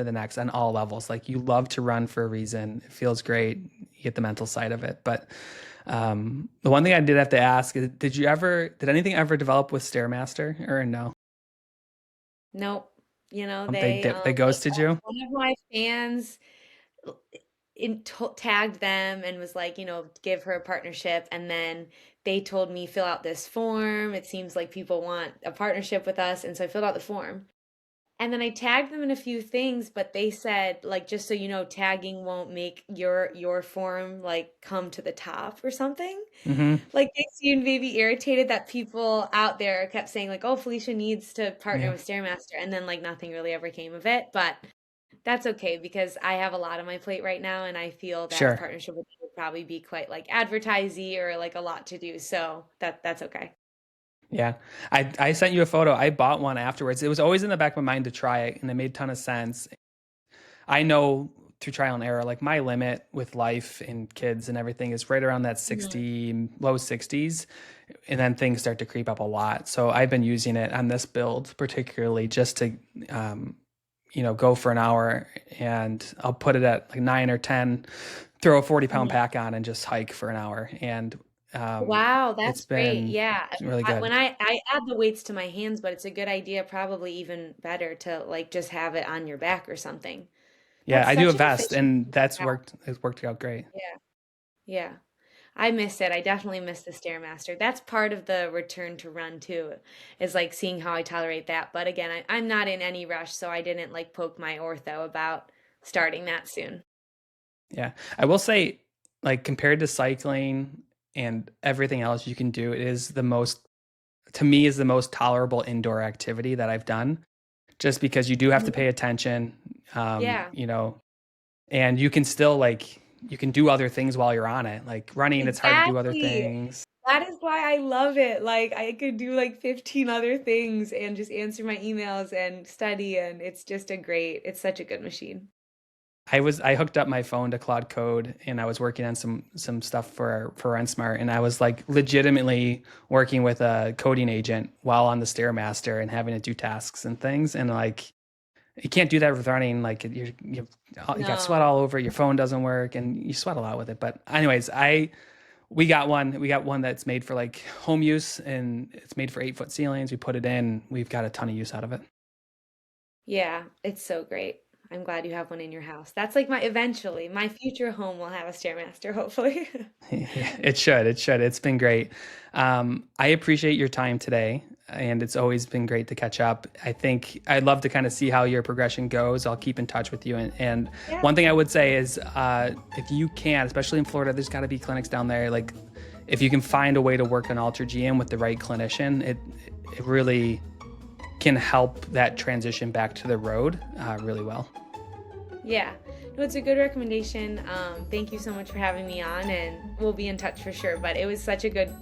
the next on all levels. Like, you love to run for a reason, it feels great, you get the mental side of it. But the one thing I did have to ask is, did anything ever develop with Stairmaster, or no? nope. You know, They ghosted you? one of my fans tagged them and was like, give her a partnership. And then they told me, fill out this form. It seems like people want a partnership with us. And so I filled out the form. And then I tagged them in a few things, but they said, like, just so you know, tagging won't make your form like come to the top or something. Mm-hmm. Like they seemed maybe irritated that people out there kept saying like, "Oh, Felicia needs to partner Yeah, with Stairmaster," and then like nothing really ever came of it. But that's okay because I have a lot on my plate right now, and I feel that a sure. partnership with you would probably be quite like advertisey or like a lot to do. So that's okay. Yeah. I sent you a photo. I bought one afterwards. It was always in the back of my mind to try it, and it made a ton of sense. I know through trial and error, like my limit with life and kids and everything is right around that Mhm. 60, low 60s. And then things start to creep up a lot. So I've been using it on this build, particularly just to, go for an hour, and I'll put it at like 9 or 10, throw a 40-pound Mhm. pack on, and just hike for an hour. And Wow, it's that's great. been Yeah. really When good. I add the weights to my hands, but it's a good idea, probably even better to like just have it on your back or something. Yeah, That's I do a such an vest, efficient. and Yeah. it's worked out great. Yeah. Yeah. I miss it. I definitely miss the Stairmaster. That's part of the return to run too, is like seeing how I tolerate that. But again, I'm not in any rush, so I didn't like poke my ortho about starting that soon. Yeah. I will say, like, compared to cycling and everything else you can do, it is to me, is the most tolerable indoor activity that I've done, just because you do have to Mhm. pay attention, Yeah, and you can still, like, you can do other things while you're on it. Like running, it's hard to do other exactly. things. That is why I love it. Like I could do like 15 other things and just answer my emails and study and it's such a good machine. I hooked up my phone to Cloud Code, and I was working on some stuff for RenSmart, and I was like legitimately working with a coding agent while on the Stairmaster and having to do tasks and things. And like, you can't do that with running. Like, you got sweat No. all over, your phone doesn't work, and you sweat a lot with it. But anyways, we got one that's made for like home use, and it's made for 8-foot ceilings. We put it in, we've got a ton of use out of it. Yeah, it's so great. I'm glad you have one in your house. That's like my future home will have a Stairmaster, hopefully. It should. It's been great. I appreciate your time today, and it's always been great to catch up. I think I'd love to kind of see how your progression goes. I'll keep in touch with you. And Yeah. one thing I would say is, if you can, especially in Florida, there's got to be clinics down there. Like, if you can find a way to work an Alter GM with the right clinician, it really can help that transition back to the road really well. Yeah. No, it's a good recommendation. Thank you so much for having me on, and we'll be in touch for sure. But it was such a good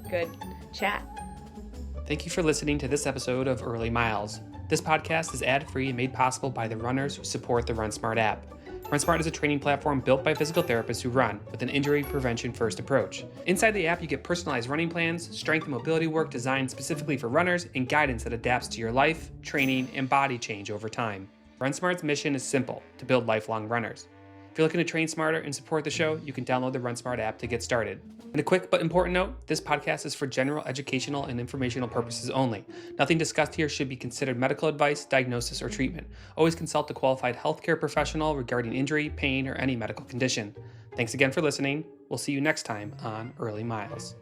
chat. Thank you for listening to this episode of Early Miles. This podcast is ad-free and made possible by the runners who support the RunSmart app. RunSmart is a training platform built by physical therapists who run with an injury prevention first approach. Inside the app, you get personalized running plans, strength and mobility work designed specifically for runners, and guidance that adapts to your life, training, and body change over time. RunSmart's mission is simple: to build lifelong runners. If you're looking to train smarter and support the show, you can download the RunSmart app to get started. And a quick but important note, this podcast is for general educational and informational purposes only. Nothing discussed here should be considered medical advice, diagnosis, or treatment. Always consult a qualified healthcare professional regarding injury, pain, or any medical condition. Thanks again for listening. We'll see you next time on Early Miles.